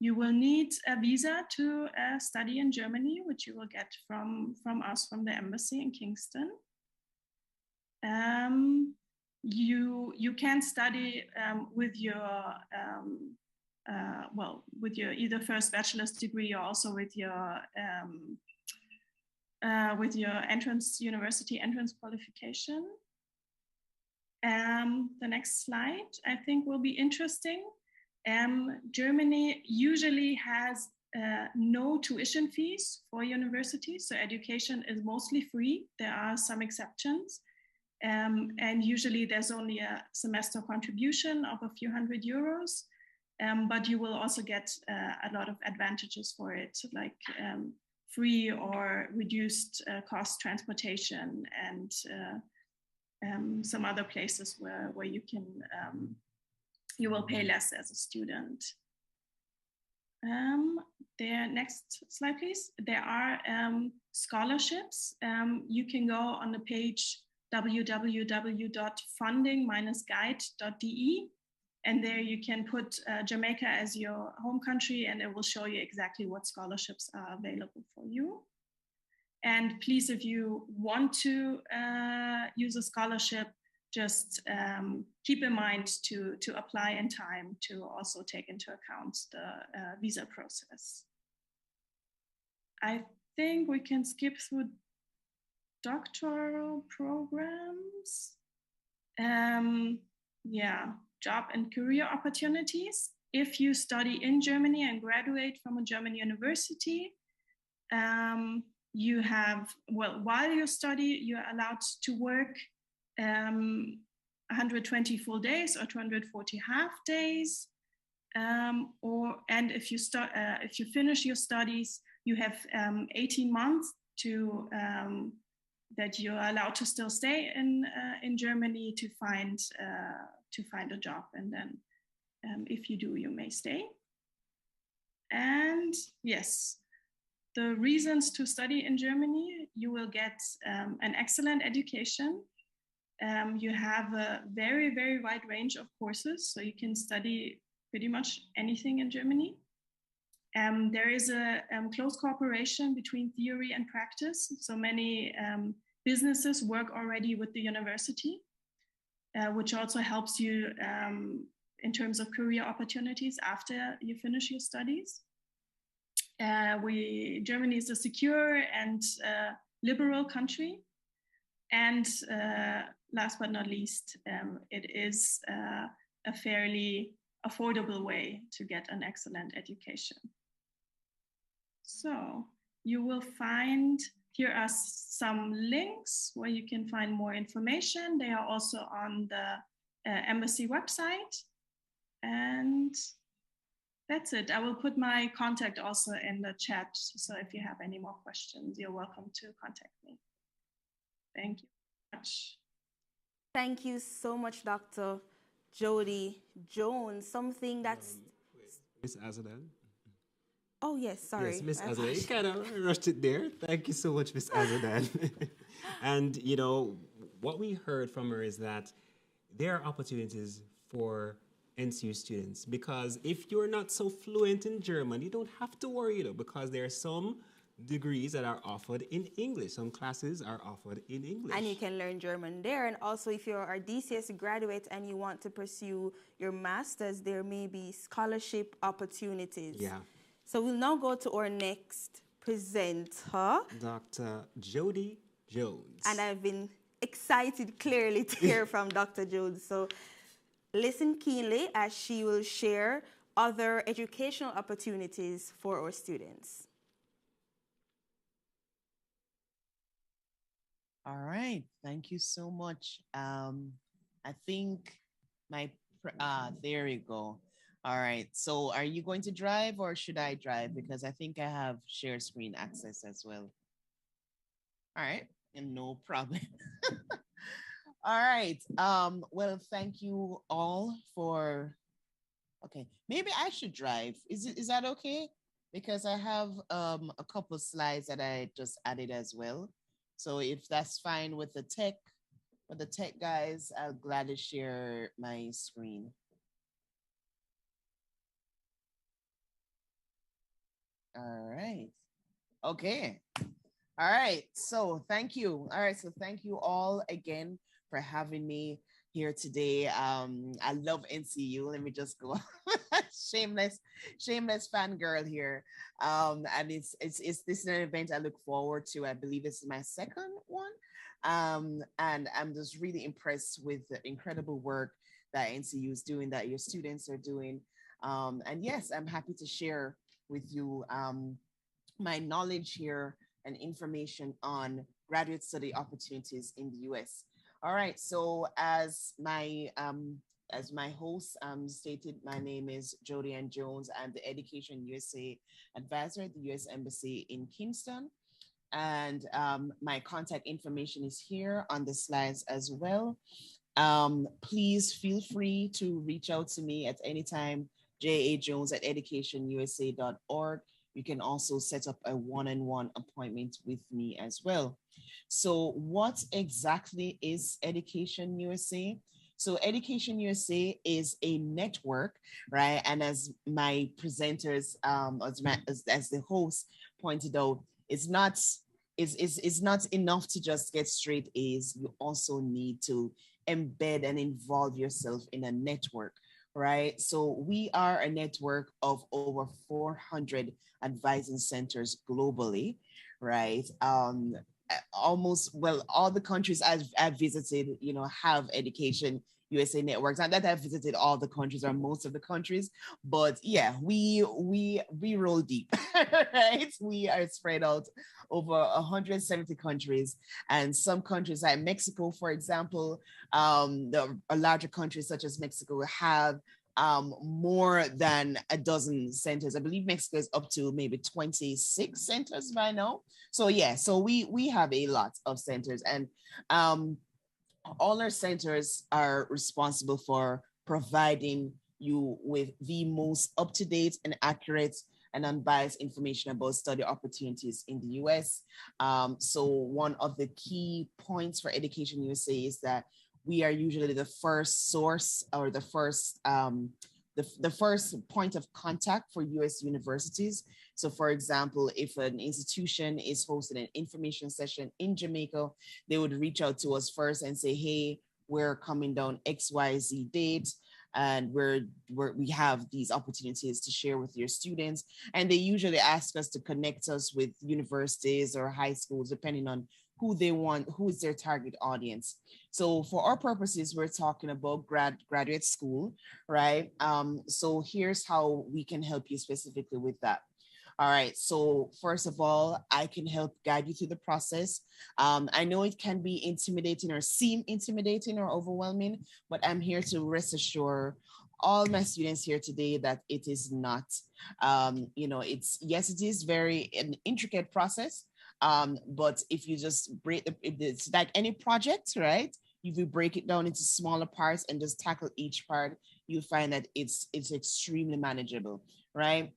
[SPEAKER 7] You will need a visa to study in Germany, which you will get from us, from the embassy in Kingston. you can study with your with your either first bachelor's degree or also with your university entrance qualification. The next slide, I think, will be interesting. Germany usually has no tuition fees for universities, so education is mostly free. There are some exceptions, and usually there's only a semester contribution of a few €100, but you will also get a lot of advantages for it, like free or reduced cost transportation and some other places where you can you will pay less as a student. Next slide, please. There are scholarships. You can go on the page www.funding-guide.de, and there you can put Jamaica as your home country, and it will show you exactly what scholarships are available for you. And please, if you want to use a scholarship, just keep in mind to apply in time to also take into account the visa process. I think we can skip through doctoral programs. Yeah, job and career opportunities. If you study in Germany and graduate from a German university, you have, well, while you study, you're allowed to work 120 full days or 240 half days, and if you finish your studies, you have 18 months to that you're allowed to still stay in Germany to find a job, and then if you do, you may stay. And yes, the reasons to study in Germany: you will get an excellent education. You have a very, very wide range of courses, so you can study pretty much anything in Germany. There is a close cooperation between theory and practice. So many businesses work already with the university, which also helps you in terms of career opportunities after you finish your studies. Germany is a secure and liberal country. And last but not least, it is a fairly affordable way to get an excellent education. So you will find, here are some links where you can find more information. They are also on the embassy website. And that's it. I will put my contact also in the chat. So if you have any more questions, you're welcome to contact me. Thank you very much.
[SPEAKER 1] Thank you so much, Dr. Jody Jones. Something that's...
[SPEAKER 2] Miss Azadan.
[SPEAKER 1] Oh, yes, sorry.
[SPEAKER 2] Yes, Miss Azadan. You kind of rushed it there. Thank you so much, Miss Azadan. And, you know, what we heard from her is that there are opportunities for NCU students, because if you're not so fluent in German, you don't have to worry, you know, because there are some degrees that are offered in English. Some classes are offered in English.
[SPEAKER 1] And you can learn German there. And also, if you're a DCS graduate and you want to pursue your master's, there may be scholarship opportunities.
[SPEAKER 2] Yeah.
[SPEAKER 1] So we'll now go to our next presenter,
[SPEAKER 2] Dr. Jody Jones.
[SPEAKER 1] And I've been excited clearly to hear from Dr. Jones. So listen keenly as she will share other educational opportunities for our students.
[SPEAKER 8] All right, thank you so much. I think there you go. All right, so are you going to drive or should I drive? Because I think I have share screen access as well. All right, and no problem. All right, well, thank you all for, okay, maybe I should drive. Is that okay? Because I have a couple of slides that I just added as well. So if that's fine with the tech guys, I'll gladly share my screen. All right. Okay. All right. So thank you. All right. So thank you all again for having me here today. I love NCU. Let me just go shameless fangirl here. And it's this is an event I look forward to. I believe this is my second one. And I'm just really impressed with the incredible work that NCU is doing, that your students are doing. And yes, I'm happy to share with you my knowledge here and information on graduate study opportunities in the US. All right, so as my host stated, my name is Jody Ann Jones. I'm the Education USA Advisor at the US Embassy in Kingston. And my contact information is here on the slides as well. Please feel free to reach out to me at any time, jajones@educationusa.org. You can also set up a one-on-one appointment with me as well. So what exactly is Education USA? So Education USA is a network, right? And as my presenters, as the host pointed out, it's not enough to just get straight A's. You also need to embed and involve yourself in a network, right? So we are a network of over 400 advising centers globally, right? All the countries I've visited, have Education USA networks. Not that I've visited all the countries or most of the countries, but yeah, we roll deep, right? We are spread out over 170 countries, and some countries like Mexico, for example, a larger countries such as Mexico have more than a dozen centers. I believe Mexico is up to maybe 26 centers by now. So yeah, so we have a lot of centers, and all our centers are responsible for providing you with the most up-to-date and accurate and unbiased information about study opportunities in the US. So one of the key points for Education USA is that we are usually the first source, or the first point of contact for US universities. So for example, if an institution is hosting an information session in Jamaica, they would reach out to us first and say, hey, we're coming down XYZ date, and we have these opportunities to share with your students. And they usually ask us to connect us with universities or high schools, depending on who they want, who is their target audience. So for our purposes, we're talking about graduate school, right? So here's how we can help you specifically with that. All right, so first of all, I can help guide you through the process. I know it can be intimidating or seem intimidating or overwhelming, but I'm here to rest assure all my students here today that it is not. It is very an intricate process, but if you just it's like any project, right? If you break it down into smaller parts and just tackle each part, you'll find that it's extremely manageable, right?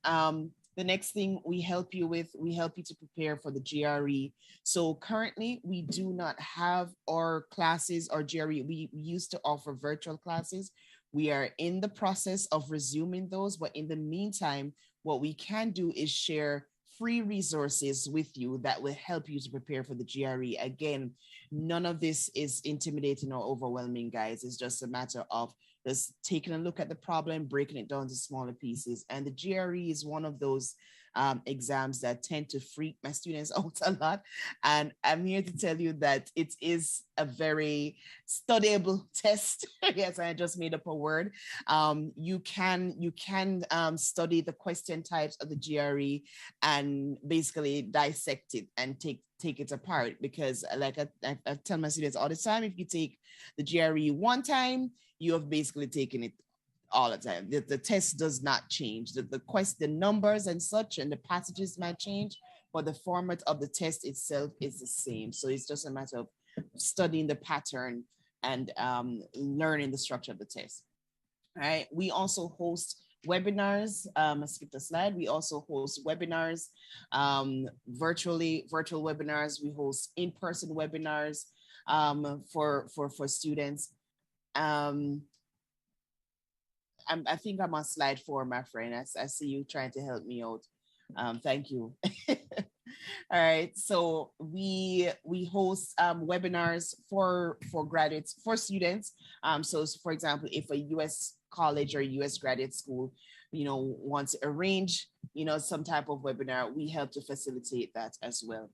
[SPEAKER 8] The next thing we help you to prepare for the GRE. So currently we do not have our classes or GRE. We used to offer virtual classes. We are in the process of resuming those, but in the meantime, what we can do is share free resources with you that will help you to prepare for the GRE. Again, none of this is intimidating or overwhelming, guys. It's just a matter of just taking a look at the problem, breaking it down to smaller pieces. And the GRE is one of those exams that tend to freak my students out a lot. And I'm here to tell you that it is a very studyable test. Yes, I just made up a word. You can study the question types of the GRE and basically dissect it and take it apart, because like I tell my students all the time, if you take the GRE one time, you have basically taken it all the time. The test does not change. The numbers and such and the passages might change, but the format of the test itself is the same. So it's just a matter of studying the pattern and learning the structure of the test. All right. We also host webinars. I skipped a slide. We also host webinars, virtual webinars. We host in-person webinars for students. I think I'm on slide 4, my friend. I see you trying to help me out. Thank you. All right. So we host webinars for graduates, for students. So for example, if a U.S. college or U.S. graduate school, wants to arrange, some type of webinar, we help to facilitate that as well.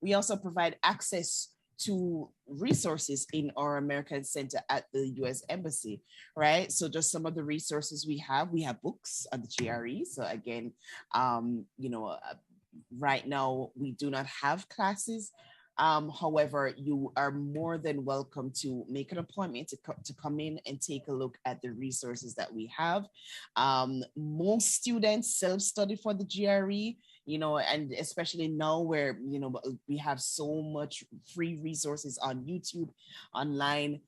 [SPEAKER 8] We also provide access to resources in our American Center at the U.S. Embassy, right? So just some of the resources we have books on the GRE. So again, right now we do not have classes. However, you are more than welcome to make an appointment to come in and take a look at the resources that we have. Most students self-study for the GRE, and especially now where, we have so much free resources on YouTube, online.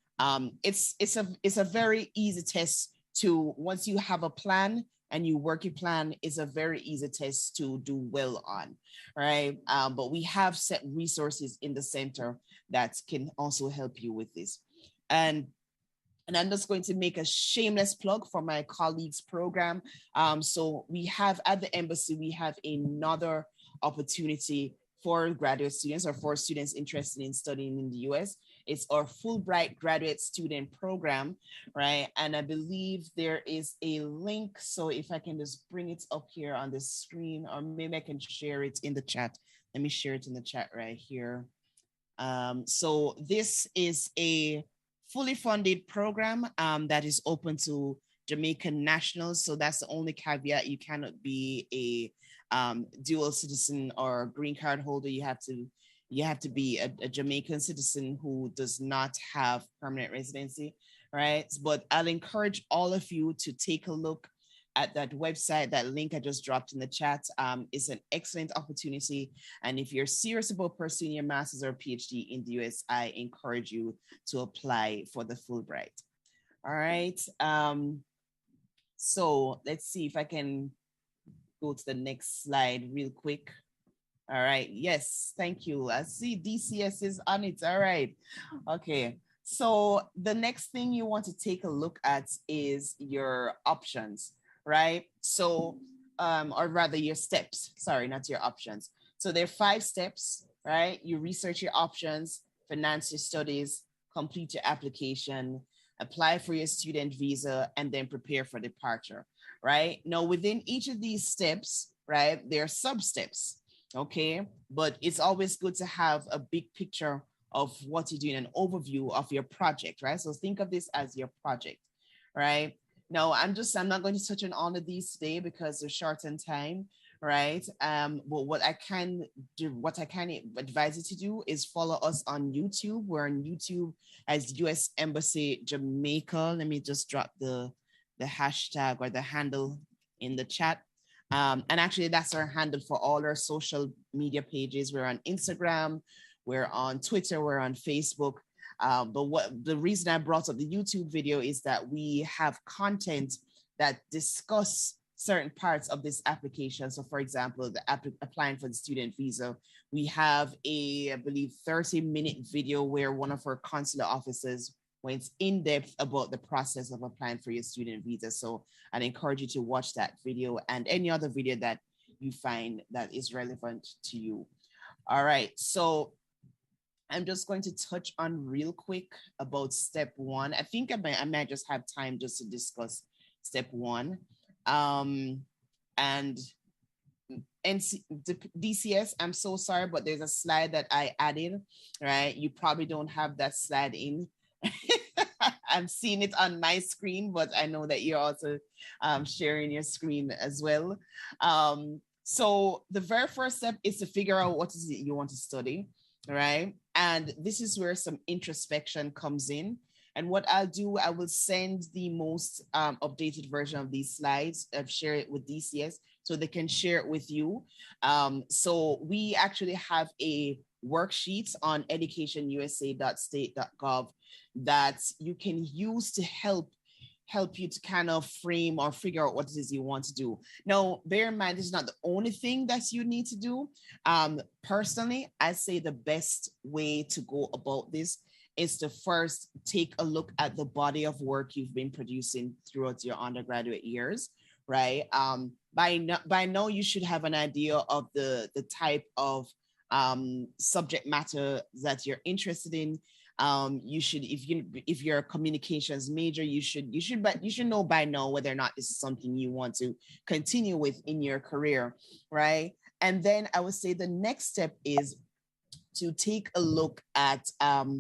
[SPEAKER 8] It's a very easy test to, once you have a plan and you work your plan, is a very easy test to do well on, right? But we have set resources in the center that can also help you with this. And I'm just going to make a shameless plug for my colleagues program. So we have at the embassy, we have another opportunity for graduate students or for students interested in studying in the US. It's our Fulbright graduate student program, right? And I believe there is a link. So if I can just bring it up here on the screen, or maybe I can share it in the chat. Let me share it in the chat right here. So this is a fully funded program that is open to Jamaican nationals. So that's the only caveat. You cannot be a dual citizen or green card holder. You have to be a Jamaican citizen who does not have permanent residency, right? But I'll encourage all of you to take a look at that website. That link I just dropped in the chat is an excellent opportunity. And if you're serious about pursuing your master's or PhD in the US, I encourage you to apply for the Fulbright. All right. So let's see if I can go to the next slide real quick. All right. Yes, thank you. I see DCS is on it. All right. Okay. So the next thing you want to take a look at is your options, right? So, or rather your steps, sorry, not your options. So there are 5 steps, right? You research your options, finance your studies, complete your application, apply for your student visa, and then prepare for departure, right? Now, within each of these steps, right, there are sub-steps, okay? But it's always good to have a big picture of what you're doing, an overview of your project, right? So think of this as your project, right? Now, I'm not going to touch on all of these today because they're short in time, right? But what I can advise you to do is follow us on YouTube. We're on YouTube as US Embassy Jamaica. Let me just drop the hashtag or the handle in the chat. And actually, that's our handle for all our social media pages. We're on Instagram, we're on Twitter, we're on Facebook. But the reason I brought up the YouTube video is that we have content that discuss certain parts of this application. So for example, applying for the student visa, we have I believe 30-minute video where one of our consular officers went in depth about the process of applying for your student visa. So I'd encourage you to watch that video and any other video that you find that is relevant to you. All right, so I'm just going to touch on real quick about step 1. I think I might just have time just to discuss step 1. And DCS, I'm so sorry, but there's a slide that I added, right? You probably don't have that slide in. I'm seeing it on my screen, but I know that you're also sharing your screen as well. So the very first step is to figure out what is it you want to study, right? And this is where some introspection comes in. And what I'll do, I will send the most updated version of these slides. I've shared it with DCS so they can share it with you. So we actually have a worksheet on educationusa.state.gov that you can use to help you to kind of frame or figure out what it is you want to do. Now, bear in mind, this is not the only thing that you need to do. Personally, I say the best way to go about this is to first take a look at the body of work you've been producing throughout your undergraduate years, right? By now you should have an idea of the type of subject matter that you're interested in. You should, if you're a communications major, you should know by now whether or not this is something you want to continue with in your career, right? And then I would say the next step is to take a look at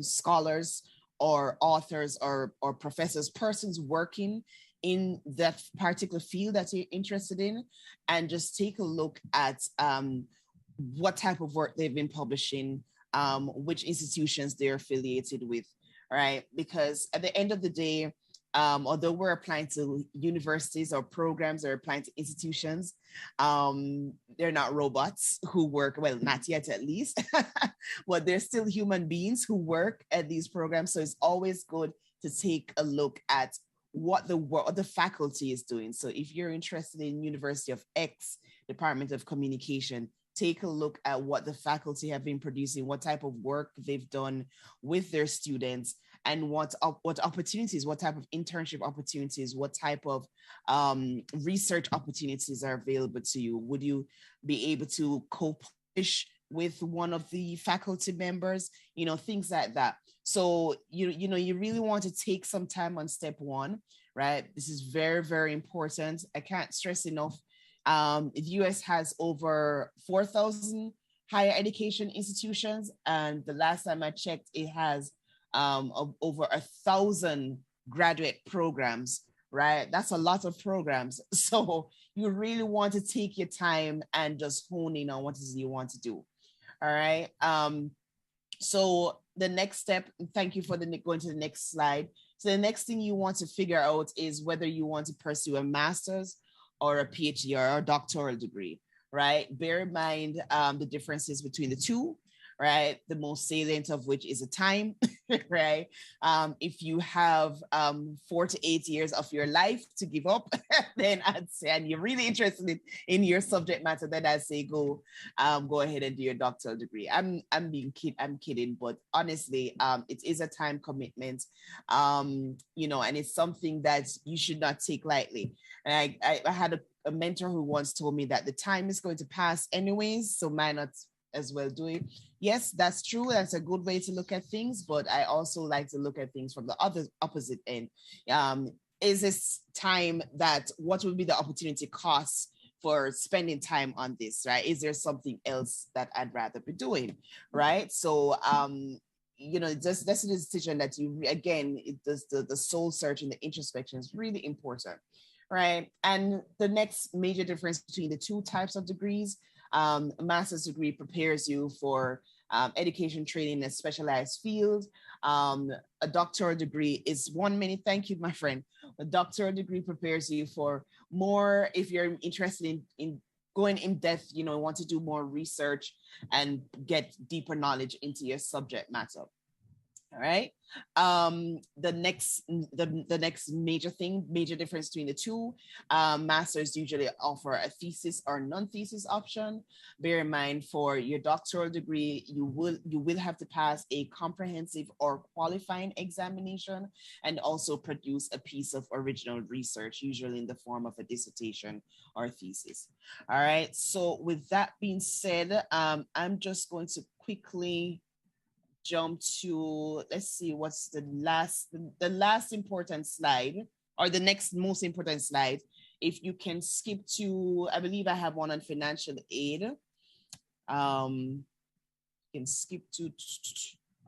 [SPEAKER 8] scholars or authors or professors, persons working in that particular field that you're interested in, and just take a look at what type of work they've been publishing, which institutions they're affiliated with, right? Because at the end of the day, although we're applying to universities or programs or applying to institutions, they're not robots who work, well, not yet at least, but they're still human beings who work at these programs. So it's always good to take a look at what the faculty is doing. So if you're interested in University of X, Department of Communication, take a look at what the faculty have been producing, what type of work they've done with their students, and what opportunities, what type of internship opportunities, what type of research opportunities are available to you. Would you be able to co-publish with one of the faculty members? Things like that. So you really want to take some time on step one, right? This is very, very important. I can't stress enough. The US has over 4,000 higher education institutions, and the last time I checked, it has over 1,000 graduate programs, right? That's a lot of programs. So you really want to take your time and just hone in on what it is you want to do. All right. So the next step, thank you for going to the next slide. So the next thing you want to figure out is whether you want to pursue a master's or a PhD or a doctoral degree, right? Bear in mind the differences between the two, right? The most salient of which is the time, right? If you have 4 to 8 years of your life to give up, then I'd say, and you're really interested in your subject matter, then I'd say go ahead and do your doctoral degree. I'm kidding, but honestly, it is a time commitment, and it's something that you should not take lightly. And I had a mentor who once told me that the time is going to pass anyways, so why not as well do it? Yes, that's true. That's a good way to look at things, but I also like to look at things from the opposite end. Is this time what would be the opportunity cost for spending time on this, right? Is there something else that I'd rather be doing, right? So, that's a decision that the soul search and the introspection is really important, right? And the next major difference between the two types of degrees, a master's degree prepares you for education training in a specialized field. A doctoral degree is 1 minute. Thank you, my friend. A doctoral degree prepares you for more, if you're interested in going in depth, want to do more research and get deeper knowledge into your subject matter. All right. The next major difference between the two, masters usually offer a thesis or non-thesis option. Bear in mind, for your doctoral degree, you will have to pass a comprehensive or qualifying examination and also produce a piece of original research, usually in the form of a dissertation or thesis. All right. So with that being said, I'm just going to quickly jump to, let's see, what's the last important slide, or the next most important slide. If you can skip to, I believe I have one on financial aid. You can skip to,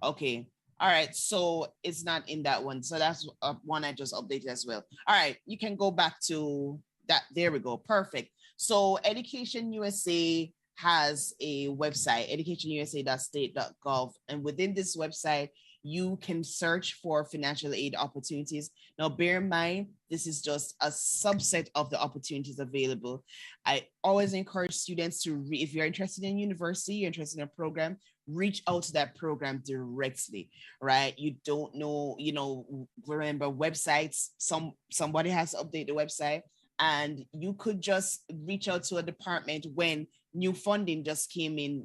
[SPEAKER 8] okay. All right, so it's not in that one. So that's one I just updated as well. All right, you can go back to that. There we go, perfect. So Education USA has a website, educationusa.state.gov, and within this website, you can search for financial aid opportunities. Now, bear in mind, this is just a subset of the opportunities available. I always encourage students to, if you're interested in university, you're interested in a program, reach out to that program directly, right? You don't know, remember websites, somebody has to update the website, and you could just reach out to a department when new funding just came in,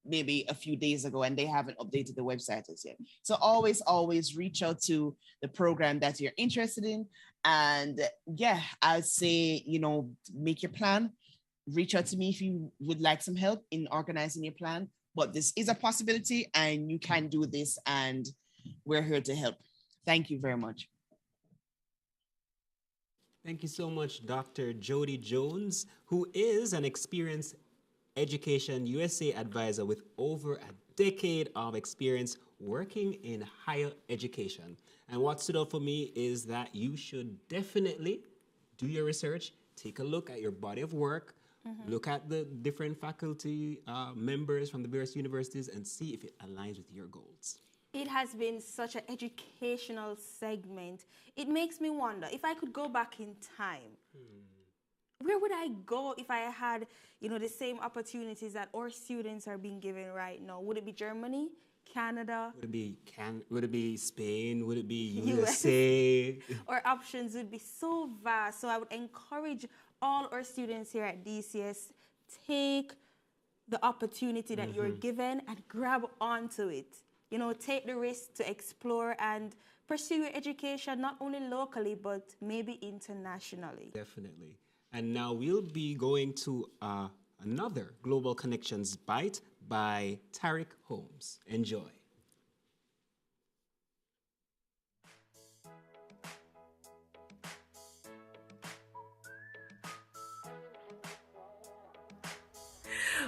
[SPEAKER 8] maybe a few days ago and they haven't updated the website as yet. So always reach out to the program that you're interested in. And yeah, I'd say, make your plan. Reach out to me if you would like some help in organizing your plan. But this is a possibility and you can do this, and we're here to help. Thank you very much.
[SPEAKER 2] Thank you so much, Dr. Jody Jones, who is an experienced Education USA advisor with over a decade of experience working in higher education. And what stood out for me is that you should definitely do your research, take a look at your body of work, look at the different faculty members from the various universities and see if it aligns with your goals.
[SPEAKER 1] It has been such an educational segment. It makes me wonder, if I could go back in time, where would I go if I had, the same opportunities that our students are being given right now? Would it be Germany, Canada?
[SPEAKER 2] Would it be Spain? Would it be USA?
[SPEAKER 1] Our options would be so vast. So I would encourage all our students here at DCS, take the opportunity that you're given and grab onto it. Take the risk to explore and pursue your education, not only locally, but maybe internationally.
[SPEAKER 2] Definitely. And now we'll be going to another Global Connections Bite by Tariq Holmes. Enjoy.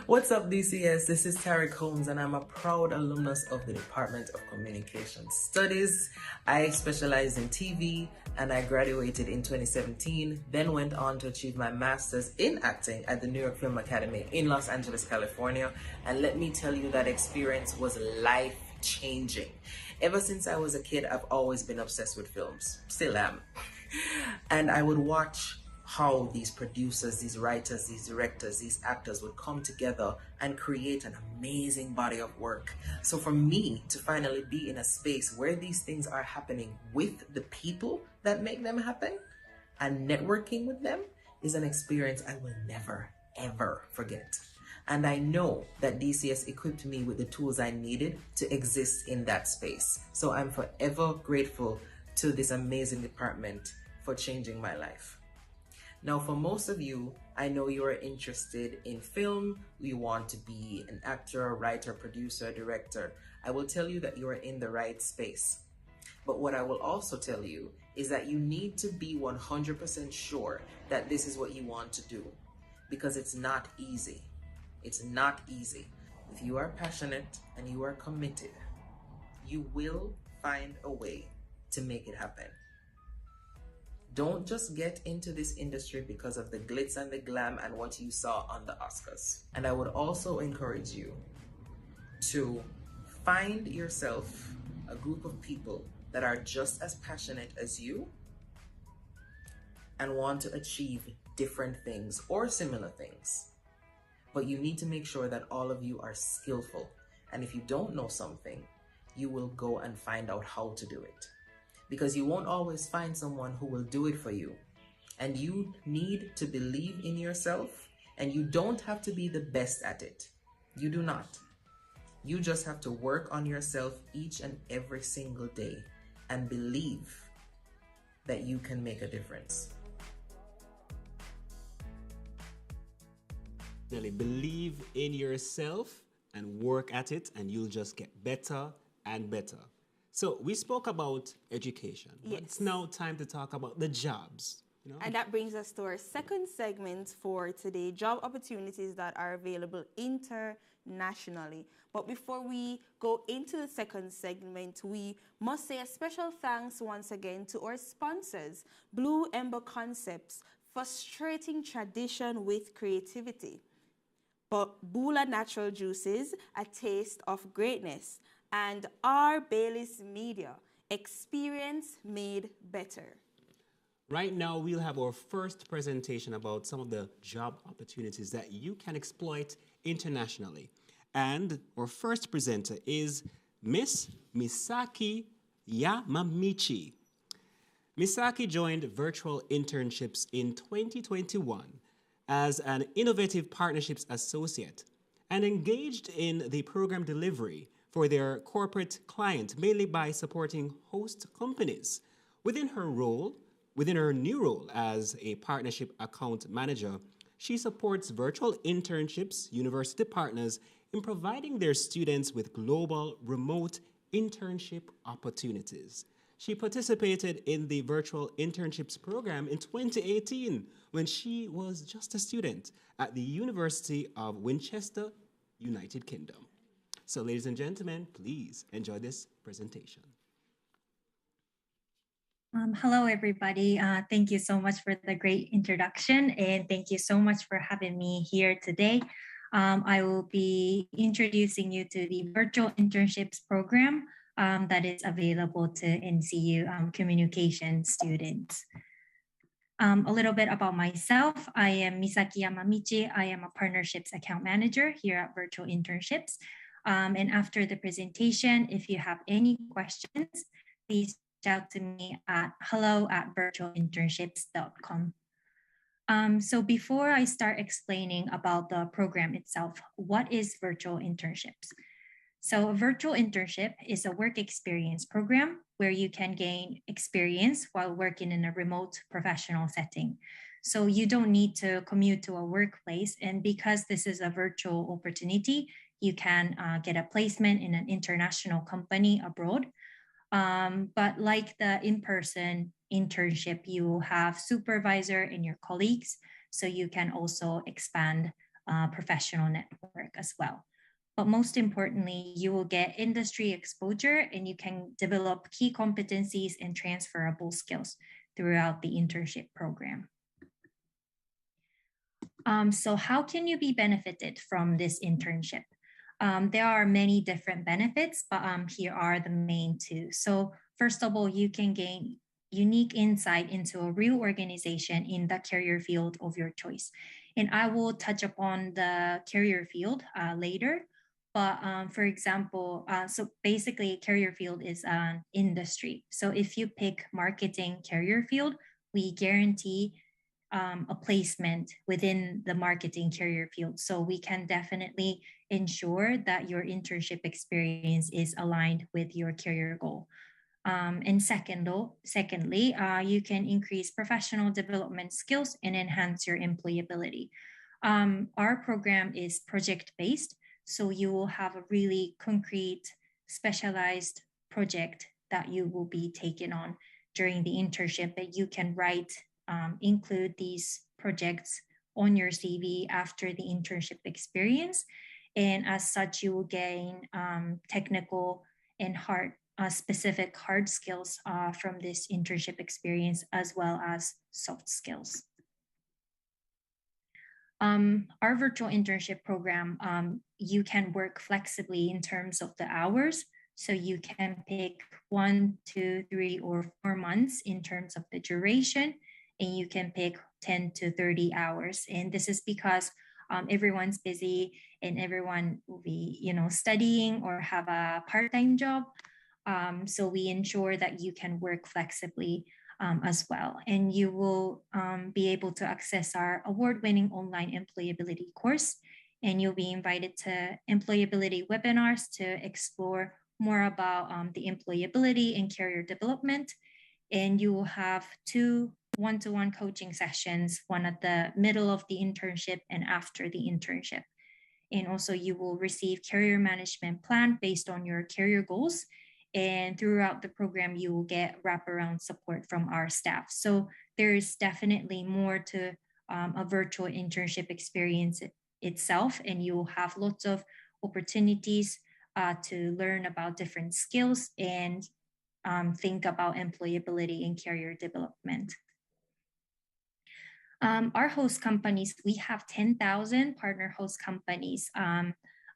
[SPEAKER 9] What's up, DCS? This is Tariq Holmes, and I'm a proud alumnus of the Department of Communication Studies. I specialize in TV, and I graduated in 2017, then went on to achieve my master's in acting at the New York Film Academy in Los Angeles, California. And let me tell you, that experience was life-changing. Ever since I was a kid, I've always been obsessed with films, still am. And I would watch how these producers, these writers, these directors, these actors would come together and create an amazing body of work. So for me to finally be in a space where these things are happening with the people that make them happen and networking with them is an experience I will never, ever forget. And I know that DCS equipped me with the tools I needed to exist in that space. So I'm forever grateful to this amazing department for changing my life. Now, for most of you, I know you are interested in film. You want to be an actor, writer, producer, director. I will tell you that you are in the right space. But what I will also tell you is that you need to be 100% sure that this is what you want to do, because it's not easy. It's not easy. If you are passionate and you are committed, you will find a way to make it happen. Don't just get into this industry because of the glitz and the glam and what you saw on the Oscars. And I would also encourage you to find yourself a group of people that are just as passionate as you and want to achieve different things or similar things. But you need to make sure that all of you are skillful. And if you don't know something, you will go and find out how to do it. Because you won't always find someone who will do it for you. And you need to believe in yourself, and you don't have to be the best at it. You do not. You just have to work on yourself each and every single day and believe that you can make a difference.
[SPEAKER 2] Believe in yourself and work at it, and you'll just get better and better. So we spoke about education. Yes. It's now time to talk about the jobs.
[SPEAKER 1] And that brings us to our second segment for today, job opportunities that are available internationally. But before we go into the second segment, we must say a special thanks once again to our sponsors, Blue Ember Concepts, frustrating tradition with creativity. But Bula Natural Juices, a taste of greatness. And our Bayless Media, experience made better.
[SPEAKER 2] Right now, we'll have our first presentation about some of the job opportunities that you can exploit internationally. And our first presenter is Miss Misaki Yamamichi. Misaki joined Virtual Internships in 2021 as an Innovative Partnerships Associate and engaged in the program delivery for their corporate client, mainly by supporting host companies. Within her new role as a partnership account manager, she supports virtual internships, university partners in providing their students with global remote internship opportunities. She participated in the virtual internships program in 2018 when she was just a student at the University of Winchester, United Kingdom. So, ladies and gentlemen, please enjoy this presentation.
[SPEAKER 10] Hello, everybody. Thank you so much for the great introduction, and thank you so much for having me here today. I will be introducing you to the virtual internships program that is available to NCU communication students. A little bit about myself. I am Misaki Yamamichi. I am a partnerships account manager here at Virtual Internships. And after the presentation, if you have any questions, please reach out to me at hello@virtualinternships.com. So before I start explaining about the program itself, what is virtual internships? So a virtual internship is a work experience program where you can gain experience while working in a remote professional setting. So you don't need to commute to a workplace. And because this is a virtual opportunity, you can get a placement in an international company abroad. But like the in-person internship, you will have supervisor and your colleagues, so you can also expand professional network as well. But most importantly, you will get industry exposure and you can develop key competencies and transferable skills throughout the internship program. So how can you be benefited from this internship? There are many different benefits, but here are the main two. So first of all, you can gain unique insight into a real organization in the career field of your choice. And I will touch upon the career field later. But for example, so basically career field is an industry. So if you pick marketing career field, we guarantee a placement within the marketing career field. So we can definitely ensure that your internship experience is aligned with your career goal. And secondly, you can increase professional development skills and enhance your employability. Our program is project-based, so you will have a really concrete, specialized project that you will be taking on during the internship that you can write, include these projects on your CV after the internship experience. And as such, you will gain technical and specific hard skills from this internship experience, as well as soft skills. Our virtual internship program, you can work flexibly in terms of the hours. So you can pick 1, 2, 3, or 4 months in terms of the duration, and you can pick 10 to 30 hours. And this is because everyone's busy and everyone will be, studying or have a part-time job. So we ensure that you can work flexibly as well. And you will be able to access our award-winning online employability course. And you'll be invited to employability webinars to explore more about the employability and career development. And you will have 2 one-to-one coaching sessions, one at the middle of the internship and after the internship. And also you will receive career management plan based on your career goals. And throughout the program, you will get wraparound support from our staff. So there is definitely more to a virtual internship experience itself, and you will have lots of opportunities to learn about different skills and think about employability and career development. Our host companies, we have 10,000 partner host companies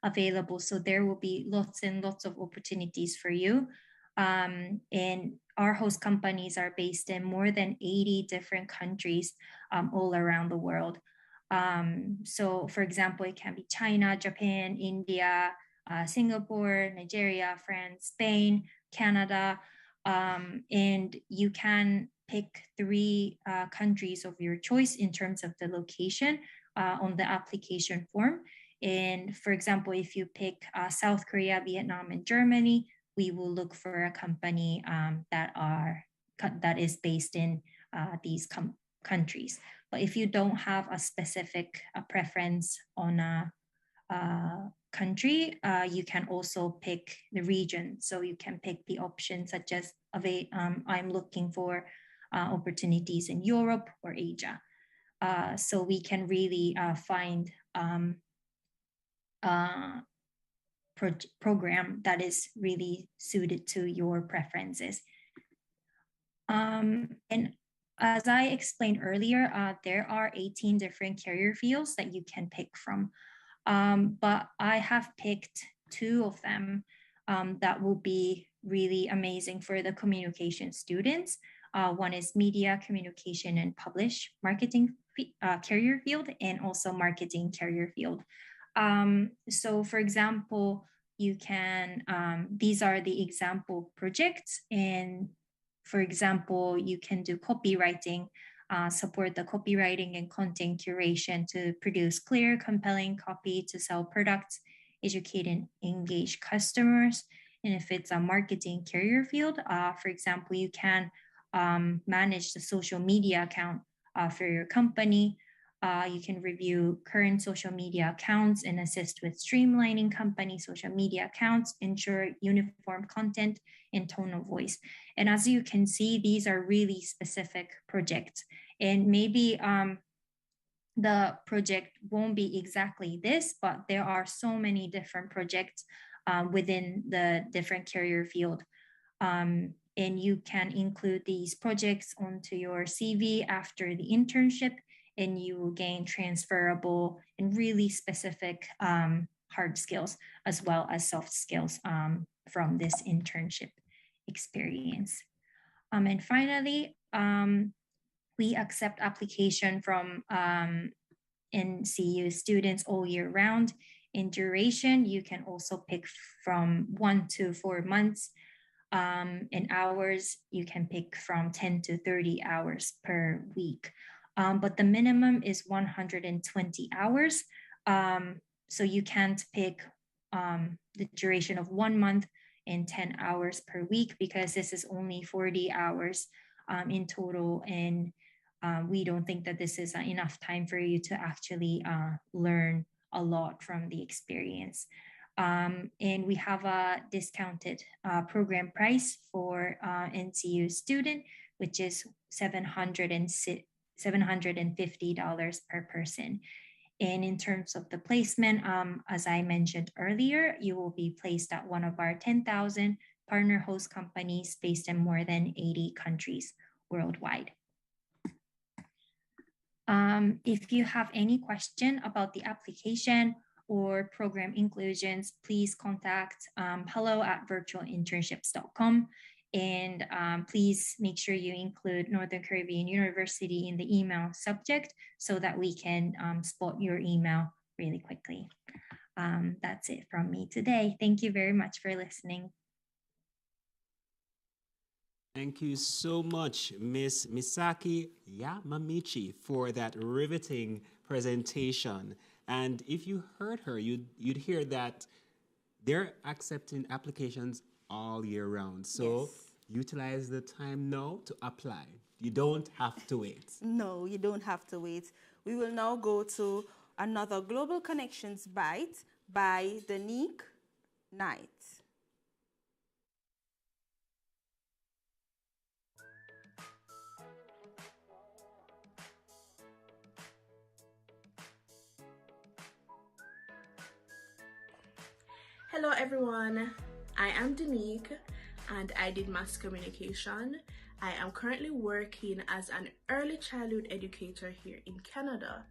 [SPEAKER 10] available. So there will be lots and lots of opportunities for you. And our host companies are based in more than 80 different countries all around the world. So for example, it can be China, Japan, India, Singapore, Nigeria, France, Spain, Canada, and you can pick 3 countries of your choice in terms of the location on the application form. And for example, if you pick South Korea, Vietnam, and Germany, we will look for a company that is based in these countries. But if you don't have a specific preference on a country, you can also pick the region. So you can pick the options such as I'm looking for opportunities in Europe or Asia. So we can really find program that is really suited to your preferences. And as I explained earlier, there are 18 different career fields that you can pick from. But I have picked 2 of them that will be really amazing for the communication students. One is media, communication, and publish marketing career field, and also marketing career field. So for example, you can, these are the example projects. And for example, you can do copywriting, support the copywriting and content curation to produce clear, compelling copy to sell products, educate and engage customers. And if it's a marketing career field, for example, you can manage the social media account for your company. You can review current social media accounts and assist with streamlining company social media accounts, ensure uniform content and tone of voice. And as you can see, these are really specific projects. And maybe the project won't be exactly this, but there are so many different projects within the different career field. And you can include these projects onto your CV after the internship, and you will gain transferable and really specific hard skills as well as soft skills from this internship experience. And finally, we accept application from NCU students all year round. In duration, you can also pick from 1 to 4 months. In hours, you can pick from 10 to 30 hours per week. But the minimum is 120 hours. So you can't pick the duration of 1 month and 10 hours per week, because this is only 40 hours in total. And we don't think that this is enough time for you to actually learn a lot from the experience. And we have a discounted program price for NCU student, which is $750 per person. And in terms of the placement, as I mentioned earlier, you will be placed at one of our 10,000 partner host companies based in more than 80 countries worldwide. If you have any question about the application or program inclusions, please contact hello@virtualinternships.com. And please make sure you include Northern Caribbean University in the email subject so that we can spot your email really quickly. That's it from me today. Thank you very much for listening.
[SPEAKER 2] Thank you so much, Miss Misaki Yamamichi, for that riveting presentation. And if you heard her, you'd hear that they're accepting applications all year round. So yes, utilize the time now to apply. You don't have to wait.
[SPEAKER 1] No, you don't have to wait. We will now go to another Global Connections Bite by Danique Knight.
[SPEAKER 11] Hello everyone, I am Danique and I did mass communication. I am currently working as an early childhood educator here in Canada.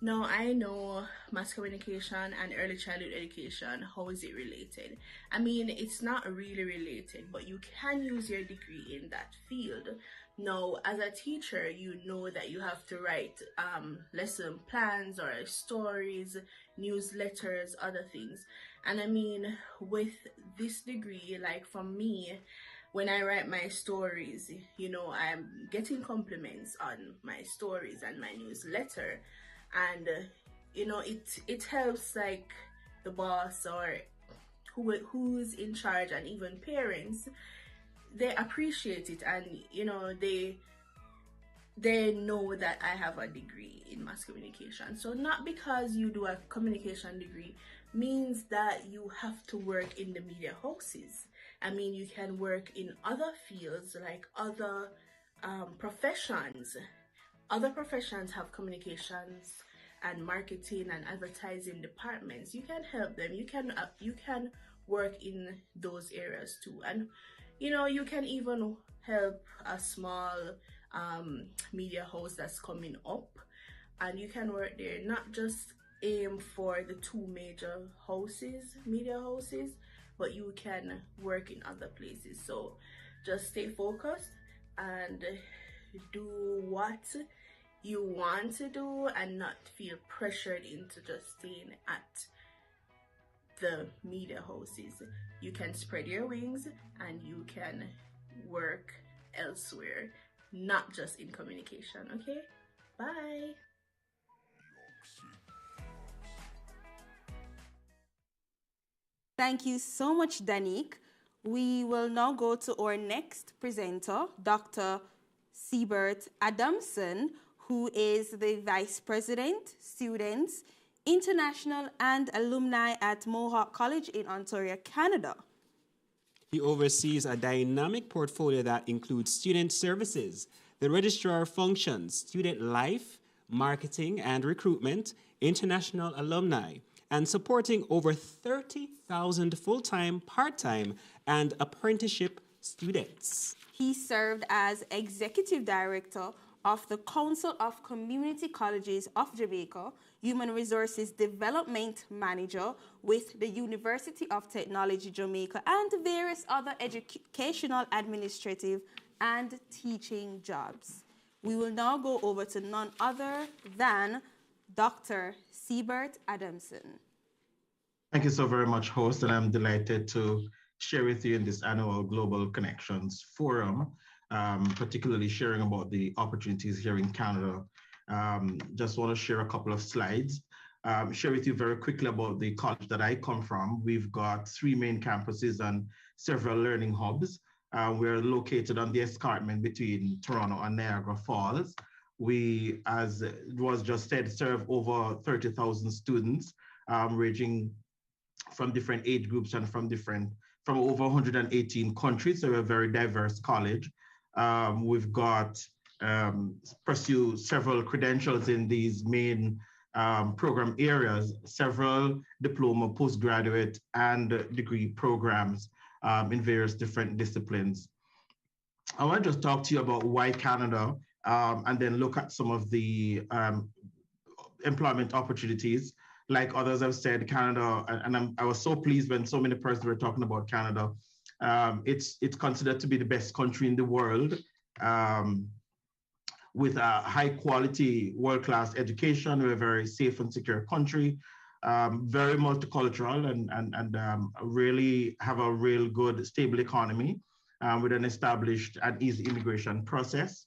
[SPEAKER 11] Now I know mass communication and early childhood education, how is it related? I mean, it's not really related, but you can use your degree in that field. Now, as a teacher, you know that you have to write lesson plans or stories, newsletters, other things. And I mean, with this degree, like for me, when I write my stories, you know, I'm getting compliments on my stories and my newsletter. And you know, it helps like the boss or who's in charge, and even parents, they appreciate it, and you know, they know that I have a degree in mass communication. So not because you do a communication degree means that you have to work in the media houses. I mean, you can work in other fields, like other professions. Other professions have communications and marketing and advertising departments. You can help them. You can work in those areas too. And you know, you can even help a small media house that's coming up, and you can work there. Not just aim for the two major media houses, but you can work in other places. So just stay focused and do what you want to do, and not feel pressured into just staying at the media houses. You can spread your wings and you can work elsewhere, not just in communication. Okay, bye.
[SPEAKER 1] Thank you so much, Danique. We will now go to our next presenter, Dr. Siebert Adamson, who is the Vice President, Students, International and Alumni at Mohawk College in Ontario, Canada.
[SPEAKER 2] He oversees a dynamic portfolio that includes student services, the registrar functions, student life, marketing and recruitment, international alumni, and supporting over 30,000 full-time, part-time, and apprenticeship students.
[SPEAKER 1] He served as Executive Director of the Council of Community Colleges of Jamaica, Human Resources Development Manager with the University of Technology Jamaica, and various other educational, administrative, and teaching jobs. We will now go over to none other than Dr. Siebert Adamson.
[SPEAKER 12] Thank you so very much, host, and I'm delighted to share with you in this annual Global Connections Forum, particularly sharing about the opportunities here in Canada. Just want to share a couple of slides, share with you very quickly about the college that I come from. We've got 3 main campuses and several learning hubs. We're located on the escarpment between Toronto and Niagara Falls. We, as it was just said, serve over 30,000 students, ranging from different age groups and from over 118 countries. So we're a very diverse college. We've got pursue several credentials in these main program areas, several diploma, postgraduate, and degree programs in various different disciplines. I want to just talk to you about why Canada, and then look at some of the employment opportunities. Like others have said, Canada, and I was so pleased when so many persons were talking about Canada. It's considered to be the best country in the world, with a high quality, world-class education. We're a very safe and secure country, very multicultural, and really have a real good, stable economy with an established and easy immigration process.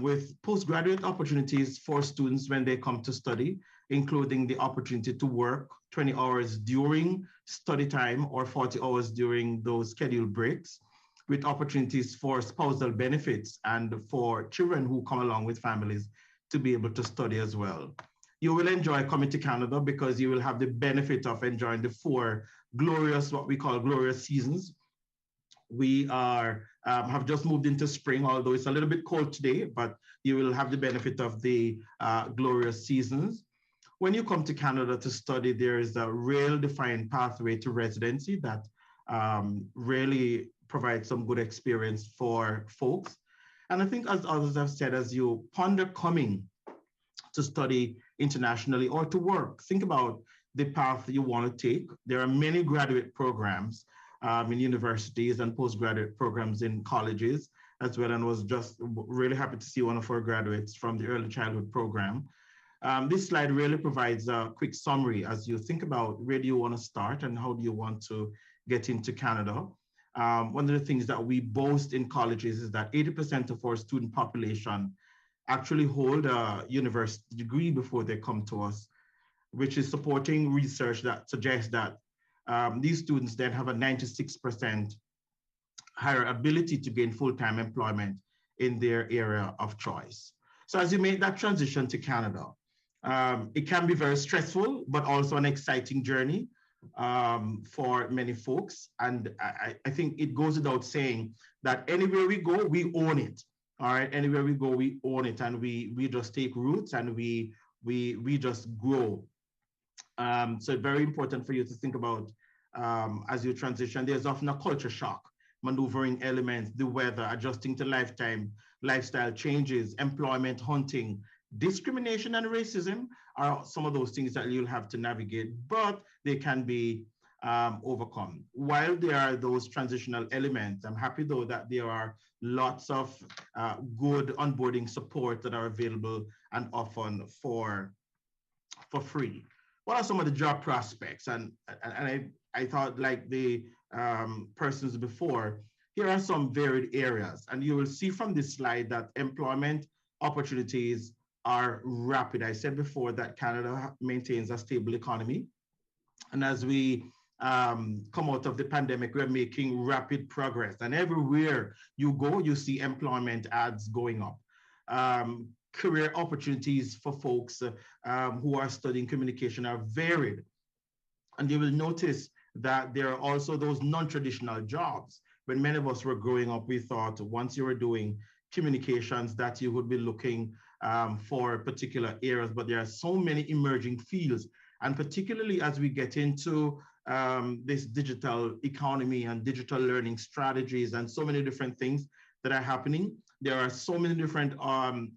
[SPEAKER 12] With postgraduate opportunities for students when they come to study, including the opportunity to work 20 hours during study time or 40 hours during those scheduled breaks, with opportunities for spousal benefits and for children who come along with families to be able to study as well. You will enjoy coming to Canada because you will have the benefit of enjoying the 4 glorious, what we call glorious seasons. We have just moved into spring, although it's a little bit cold today, but you will have the benefit of the glorious seasons. When you come to Canada to study, there is a real defined pathway to residency that really provides some good experience for folks. And I think, as others have said, as you ponder coming to study internationally or to work, think about the path you want to take. There are many graduate programs in universities and postgraduate programs in colleges as well, and was just really happy to see one of our graduates from the early childhood program. This slide really provides a quick summary as you think about where do you want to start and how do you want to get into Canada. One of the things that we boast in colleges is that 80% of our student population actually hold a university degree before they come to us. which is supporting research that suggests that these students then have a 96% higher ability to gain full-time employment in their area of choice. So as you make that transition to Canada, it can be very stressful, but also an exciting journey for many folks. And I think it goes without saying that anywhere we go, we own it. All right, anywhere we go, we own it, and we just take roots and we just grow. So it's very important for you to think about as you transition. There's often a culture shock, maneuvering elements, the weather, adjusting to lifestyle changes, employment hunting, discrimination and racism are some of those things that you'll have to navigate, but they can be overcome. While there are those transitional elements, I'm happy though that there are lots of good onboarding support that are available and often for free. What are some of the job prospects? And I thought, like the persons before, here are some varied areas. And you will see from this slide that employment opportunities are rapid. I said before that Canada maintains a stable economy. And as we come out of the pandemic, we're making rapid progress. And everywhere you go, you see employment ads going up. Career opportunities for folks who are studying communication are varied. And you will notice that there are also those non-traditional jobs. When many of us were growing up, we thought once you were doing communications that you would be looking for particular areas, but there are so many emerging fields. And particularly as we get into this digital economy and digital learning strategies and so many different things that are happening, there are so many different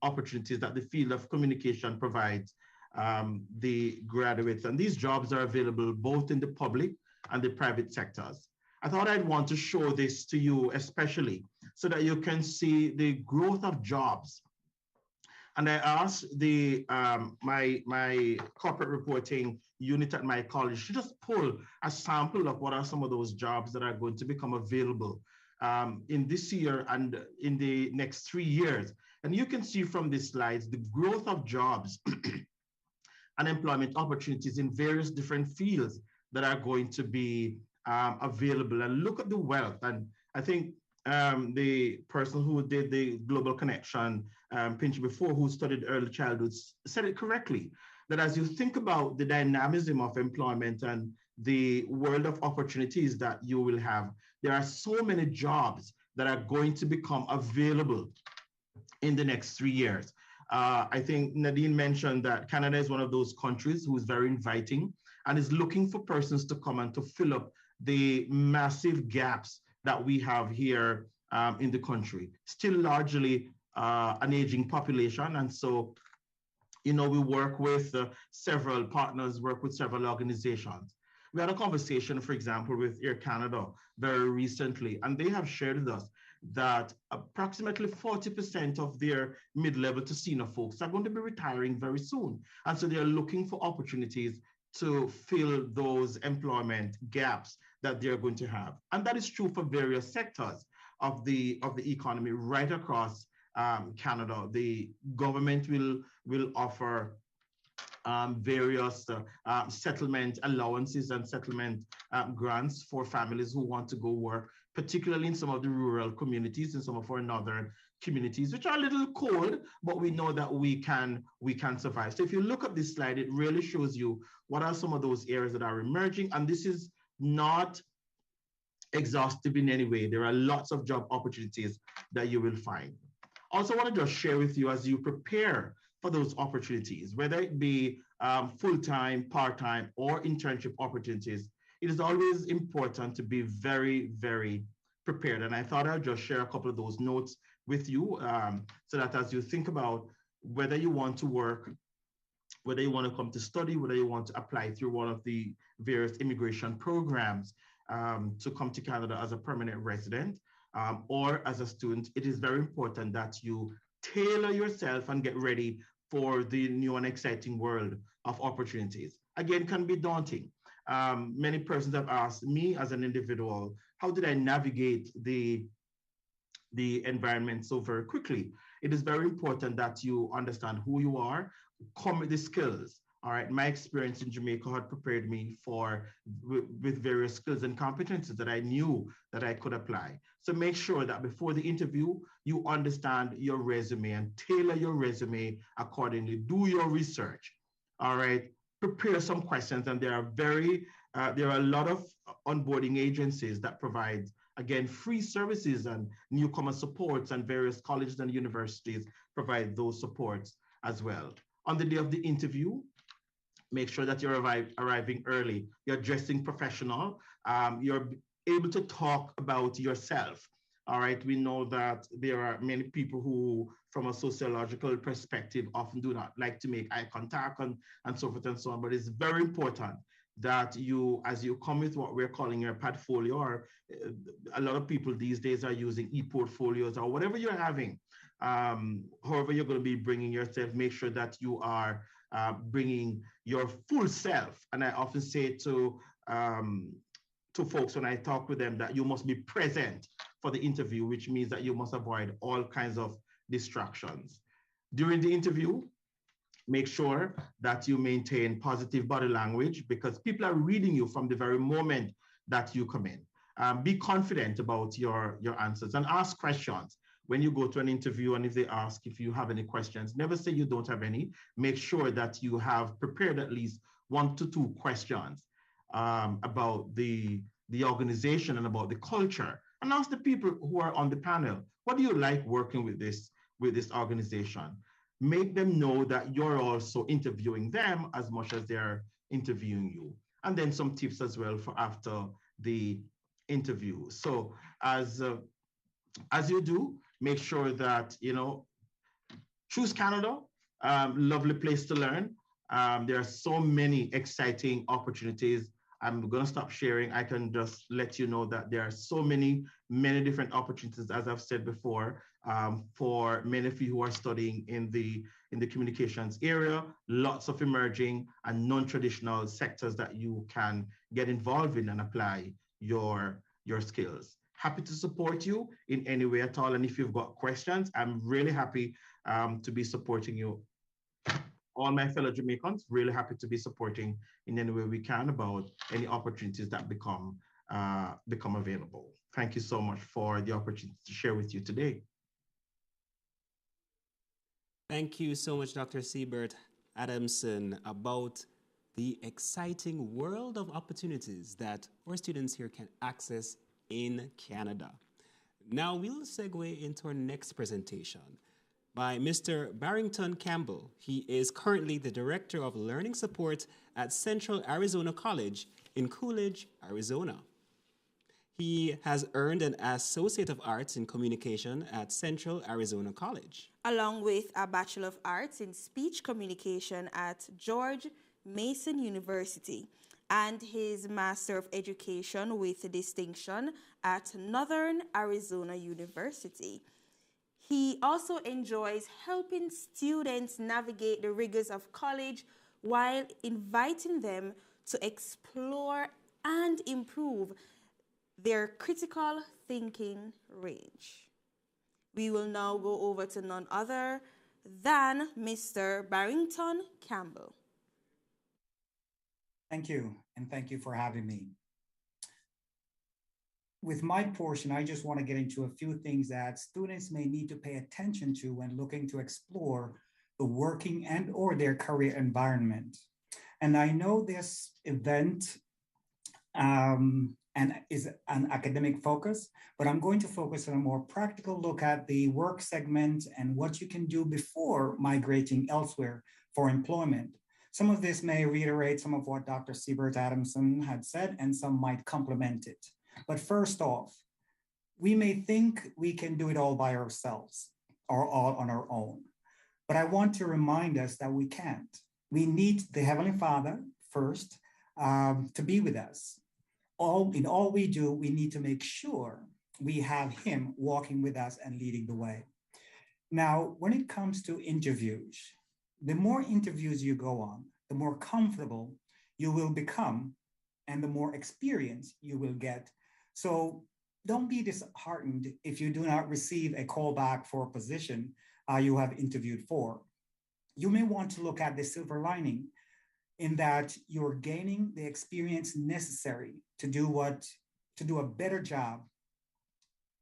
[SPEAKER 12] opportunities that the field of communication provides the graduates. And these jobs are available both in the public and the private sectors. I thought I'd want to show this to you, especially so that you can see the growth of jobs. And I asked the my corporate reporting unit at my college to just pull a sample of what are some of those jobs that are going to become available in this year and in the next 3 years. And you can see from these slides the growth of jobs and employment opportunities in various different fields that are going to be available. And look at the wealth. And I think the person who did the Global Connection pinch before, who studied early childhood, said it correctly, that as you think about the dynamism of employment and the world of opportunities that you will have, there are so many jobs that are going to become available in the next 3 years. I think Nadine mentioned that Canada is one of those countries who is very inviting and is looking for persons to come and to fill up the massive gaps that we have here in the country. Still largely an aging population. And so, you know, we work with several partners, work with several organizations. We had a conversation, for example, with Air Canada very recently, and they have shared with us that approximately 40% of their mid-level to senior folks are going to be retiring very soon. And so they're looking for opportunities to fill those employment gaps that they're going to have. And that is true for various sectors of the economy right across Canada. The government will offer various settlement allowances and settlement grants for families who want to go work, particularly in some of the rural communities and some of our northern communities, which are a little cold, but we know that we can survive. So if you look at this slide, it really shows you what are some of those areas that are emerging. And this is not exhaustive in any way. There are lots of job opportunities that you will find. Also, I want to just share with you as you prepare for those opportunities, whether it be full-time, part-time, or internship opportunities, it is always important to be very, very prepared. And I thought I'd just share a couple of those notes with you so that as you think about whether you want to work, whether you want to come to study, whether you want to apply through one of the various immigration programs to come to Canada as a permanent resident or as a student, it is very important that you tailor yourself and get ready for the new and exciting world of opportunities. Again, can be daunting. Many persons have asked me as an individual, how did I navigate the environment so very quickly? It is very important that you understand who you are, come with the skills, All right, my experience in Jamaica had prepared me with various skills and competencies that I knew that I could apply. So make sure that before the interview, you understand your resume and tailor your resume accordingly. Do your research. All right, prepare some questions, and there are a lot of onboarding agencies that provide, again, free services and newcomer supports, and various colleges and universities provide those supports as well. On the day of the interview, make sure that you're arriving early. You're dressing professional. You're able to talk about yourself. All right, we know that there are many people who, from a sociological perspective, often do not like to make eye contact and so forth and so on, but it's very important that you, as you come with what we're calling your portfolio, or a lot of people these days are using e-portfolios or whatever you're having, however you're going to be bringing yourself, make sure that you are bringing your full self. And I often say to folks when I talk with them that you must be present for the interview, which means that you must avoid all kinds of distractions. During the interview, make sure that you maintain positive body language, because people are reading you from the very moment that you come in. Be confident about your answers and ask questions. When you go to an interview and if they ask if you have any questions, never say you don't have any. Make sure that you have prepared at least 1 to 2 questions about the organization and about the culture. And ask the people who are on the panel, what do you like working with this organization? Make them know that you're also interviewing them as much as they're interviewing you. And then some tips as well for after the interview. So as you do, make sure that, choose Canada, lovely place to learn. There are so many exciting opportunities. I'm going to stop sharing. I can just let you know that there are so many different opportunities, as I've said before, for many of you who are studying in the communications area, lots of emerging and non-traditional sectors that you can get involved in and apply your skills. Happy to support you in any way at all. And if you've got questions, I'm really happy to be supporting you. All my fellow Jamaicans, really happy to be supporting in any way we can about any opportunities that become available. Thank you so much for the opportunity to share with you today.
[SPEAKER 2] Thank you so much, Dr. Siebert Adamson, about the exciting world of opportunities that our students here can access in Canada. Now we'll segue into our next presentation by Mr. Barrington Campbell. He is currently the Director of Learning Support at Central Arizona College in Coolidge, Arizona. He has earned an Associate of Arts in Communication at Central Arizona College,
[SPEAKER 1] along with a Bachelor of Arts in Speech Communication at George Mason University, and his Master of Education with distinction at Northern Arizona University. He also enjoys helping students navigate the rigors of college while inviting them to explore and improve their critical thinking range. We will now go over to none other than Mr. Barrington Campbell.
[SPEAKER 13] Thank you, and thank you for having me. With my portion, I just want to get into a few things that students may need to pay attention to when looking to explore the working and or their career environment. And I know this event and is an academic focus, but I'm going to focus on a more practical look at the work segment and what you can do before migrating elsewhere for employment. Some of this may reiterate some of what Dr. Siebert Adamson had said, and some might complement it. But first off, we may think we can do it all by ourselves or all on our own. But I want to remind us that we can't. We need the Heavenly Father first to be with us. In all we do, we need to make sure we have Him walking with us and leading the way. Now, when it comes to interviews, the more interviews you go on, the more comfortable you will become and the more experience you will get. So don't be disheartened if you do not receive a call back for a position you have interviewed for. You may want to look at the silver lining. in that you're gaining the experience necessary to do a better job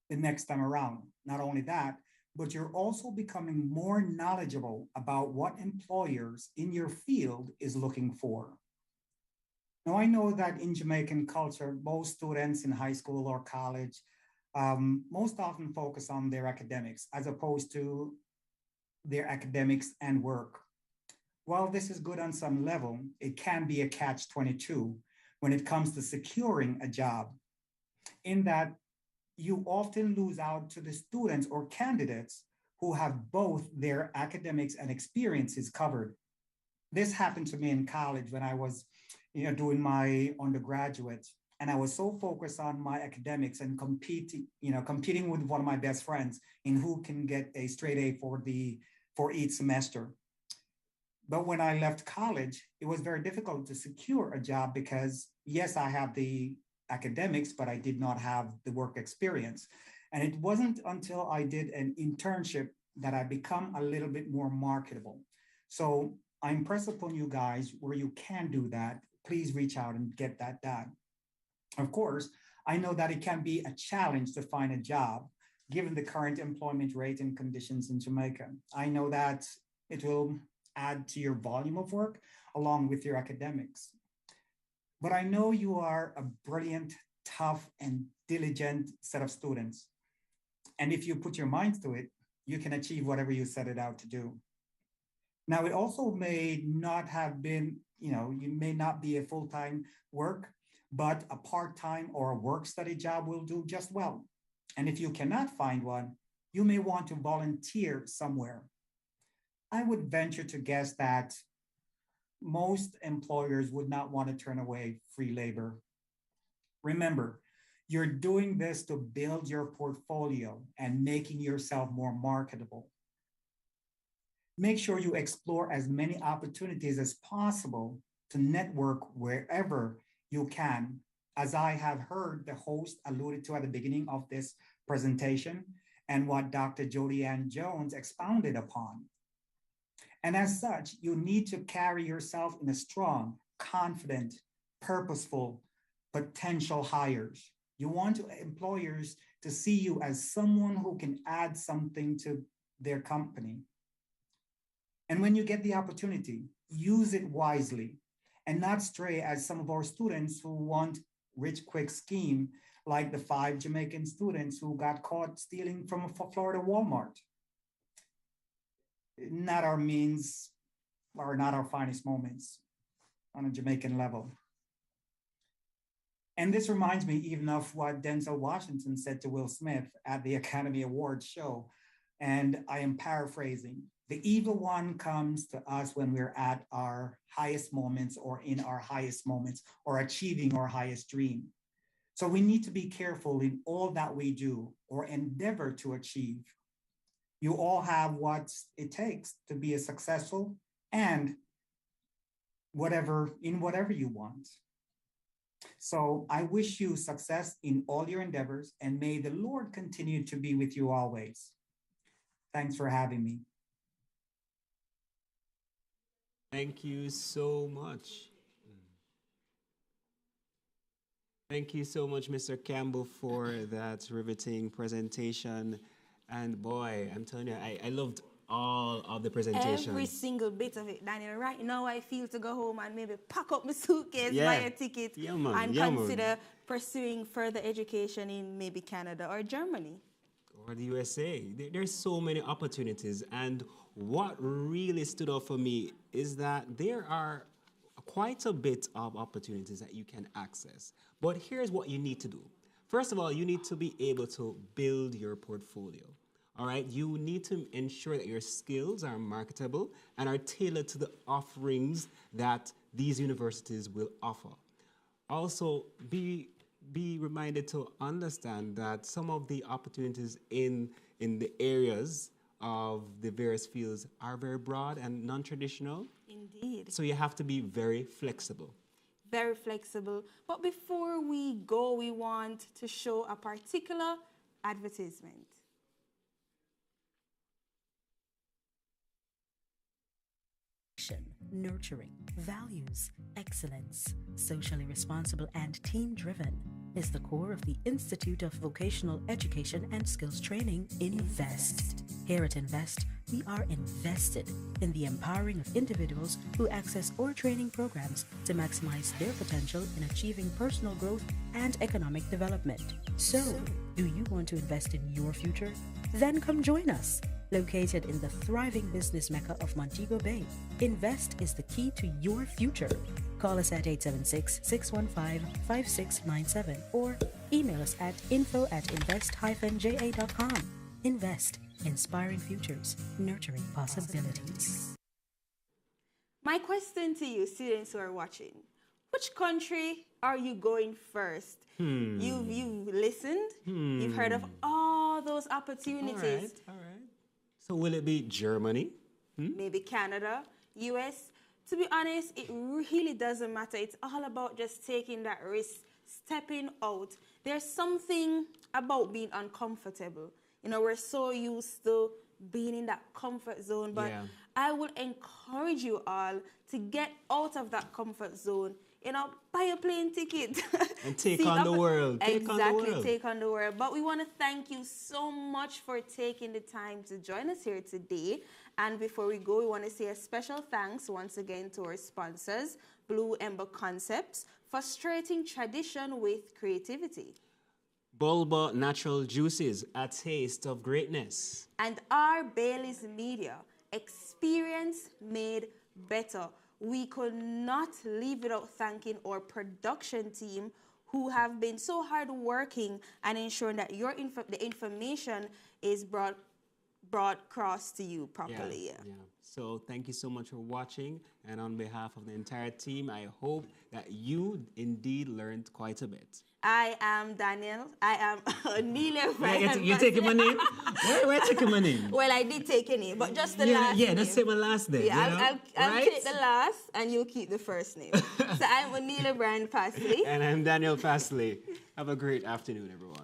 [SPEAKER 13] the next time around. Not only that, but you're also becoming more knowledgeable about what employers in your field is looking for. Now, I know that in Jamaican culture, most students in high school or college most often focus on their academics as opposed to their academics and work. While this is good on some level, it can be a catch-22 when it comes to securing a job, in that you often lose out to the students or candidates who have both their academics and experiences covered. This happened to me in college when I was doing my undergraduate, and I was so focused on my academics and competing with one of my best friends in who can get a straight A for each semester. But when I left college, it was very difficult to secure a job because, yes, I have the academics, but I did not have the work experience. And it wasn't until I did an internship that I become a little bit more marketable. So I impress upon you guys where you can do that, please reach out and get that done. Of course, I know that it can be a challenge to find a job given the current employment rate and conditions in Jamaica. I know that it will add to your volume of work along with your academics. But I know you are a brilliant, tough, and diligent set of students. And if you put your minds to it, you can achieve whatever you set it out to do. Now, it also may not have been, you may not be a full-time work, but a part-time or a work-study job will do just well. And if you cannot find one, you may want to volunteer somewhere. I would venture to guess that most employers would not want to turn away free labor. Remember, you're doing this to build your portfolio and making yourself more marketable. Make sure you explore as many opportunities as possible to network wherever you can, as I have heard the host alluded to at the beginning of this presentation and what Dr. Jody Ann Jones expounded upon. And as such, you need to carry yourself in a strong, confident, purposeful, potential hires. You want employers to see you as someone who can add something to their company. And when you get the opportunity, use it wisely and not stray as some of our students who want rich quick scheme, like the 5 Jamaican students who got caught stealing from a Florida Walmart. Not our means or not our finest moments on a Jamaican level. And this reminds me even of what Denzel Washington said to Will Smith at the Academy Awards show. And I am paraphrasing. The evil one comes to us when we're at our highest moments or in our highest moments or achieving our highest dream. So we need to be careful in all that we do or endeavor to achieve. You all have what it takes to be a successful and whatever you want. So I wish you success in all your endeavors, and may the Lord continue to be with you always. Thanks for having me.
[SPEAKER 2] Thank you so much. Thank you so much, Mr. Campbell, for that riveting presentation. And boy, I'm telling you, I loved all of the presentations.
[SPEAKER 1] Every single bit of it, Daniel. Right now, I feel to go home and maybe pack up my suitcase, buy a ticket, and consider pursuing further education in maybe Canada or Germany.
[SPEAKER 2] Or the USA. There's so many opportunities. And what really stood out for me is that there are quite a bit of opportunities that you can access. But here's what you need to do. First of all, you need to be able to build your portfolio. All right, you need to ensure that your skills are marketable and are tailored to the offerings that these universities will offer. Also, be reminded to understand that some of the opportunities in the areas of the various fields are very broad and non-traditional.
[SPEAKER 1] Indeed.
[SPEAKER 2] So you have to be very flexible.
[SPEAKER 1] Very flexible. But before we go, we want to show a particular advertisement.
[SPEAKER 14] nurturing, values, excellence, socially responsible and team-driven is the core of the Institute of Vocational Education and Skills Training, INVEST. Here at INVEST, we are invested in the empowering of individuals who access our training programs to maximize their potential in achieving personal growth and economic development. So, do you want to invest in your future? Then come join us. Located in the thriving business mecca of Montego Bay, INVEST is the key to your future. Call us at 876-615-5697 or email us at info@invest-ja.com. INVEST, inspiring futures, nurturing possibilities.
[SPEAKER 1] My question to you, students who are watching, which country are you going first? You've listened, you've heard of all those opportunities.
[SPEAKER 2] All right. So will it be Germany?
[SPEAKER 1] Maybe Canada, US? To be honest, it really doesn't matter. It's all about just taking that risk, stepping out. There's something about being uncomfortable. You know, we're so used to being in that comfort zone, but I would encourage you all to get out of that comfort zone. You know, buy a plane ticket.
[SPEAKER 2] And take on the world.
[SPEAKER 1] Take on the world. But we want to thank you so much for taking the time to join us here today. And before we go, we want to say a special thanks once again to our sponsors, Blue Ember Concepts, frustrating tradition with creativity.
[SPEAKER 2] Bulba Natural Juices, a taste of greatness.
[SPEAKER 1] And our Bailey's Media, experience made better. We could not leave without thanking our production team who have been so hard working and ensuring that the information is brought across to you properly.
[SPEAKER 2] So thank you so much for watching. And on behalf of the entire team, I hope that you indeed learned quite a bit.
[SPEAKER 1] I am Daniel. I am Neela.
[SPEAKER 2] You're taking my name? Where taking my name?
[SPEAKER 1] Well, I did take a name, but just the last name.
[SPEAKER 2] Yeah, let's say my last name.
[SPEAKER 1] Yeah, I'll take the last and you'll keep the first name. So I'm Neela Brian Pasley.
[SPEAKER 2] And I'm Daniel Pasley. Have a great afternoon, everyone.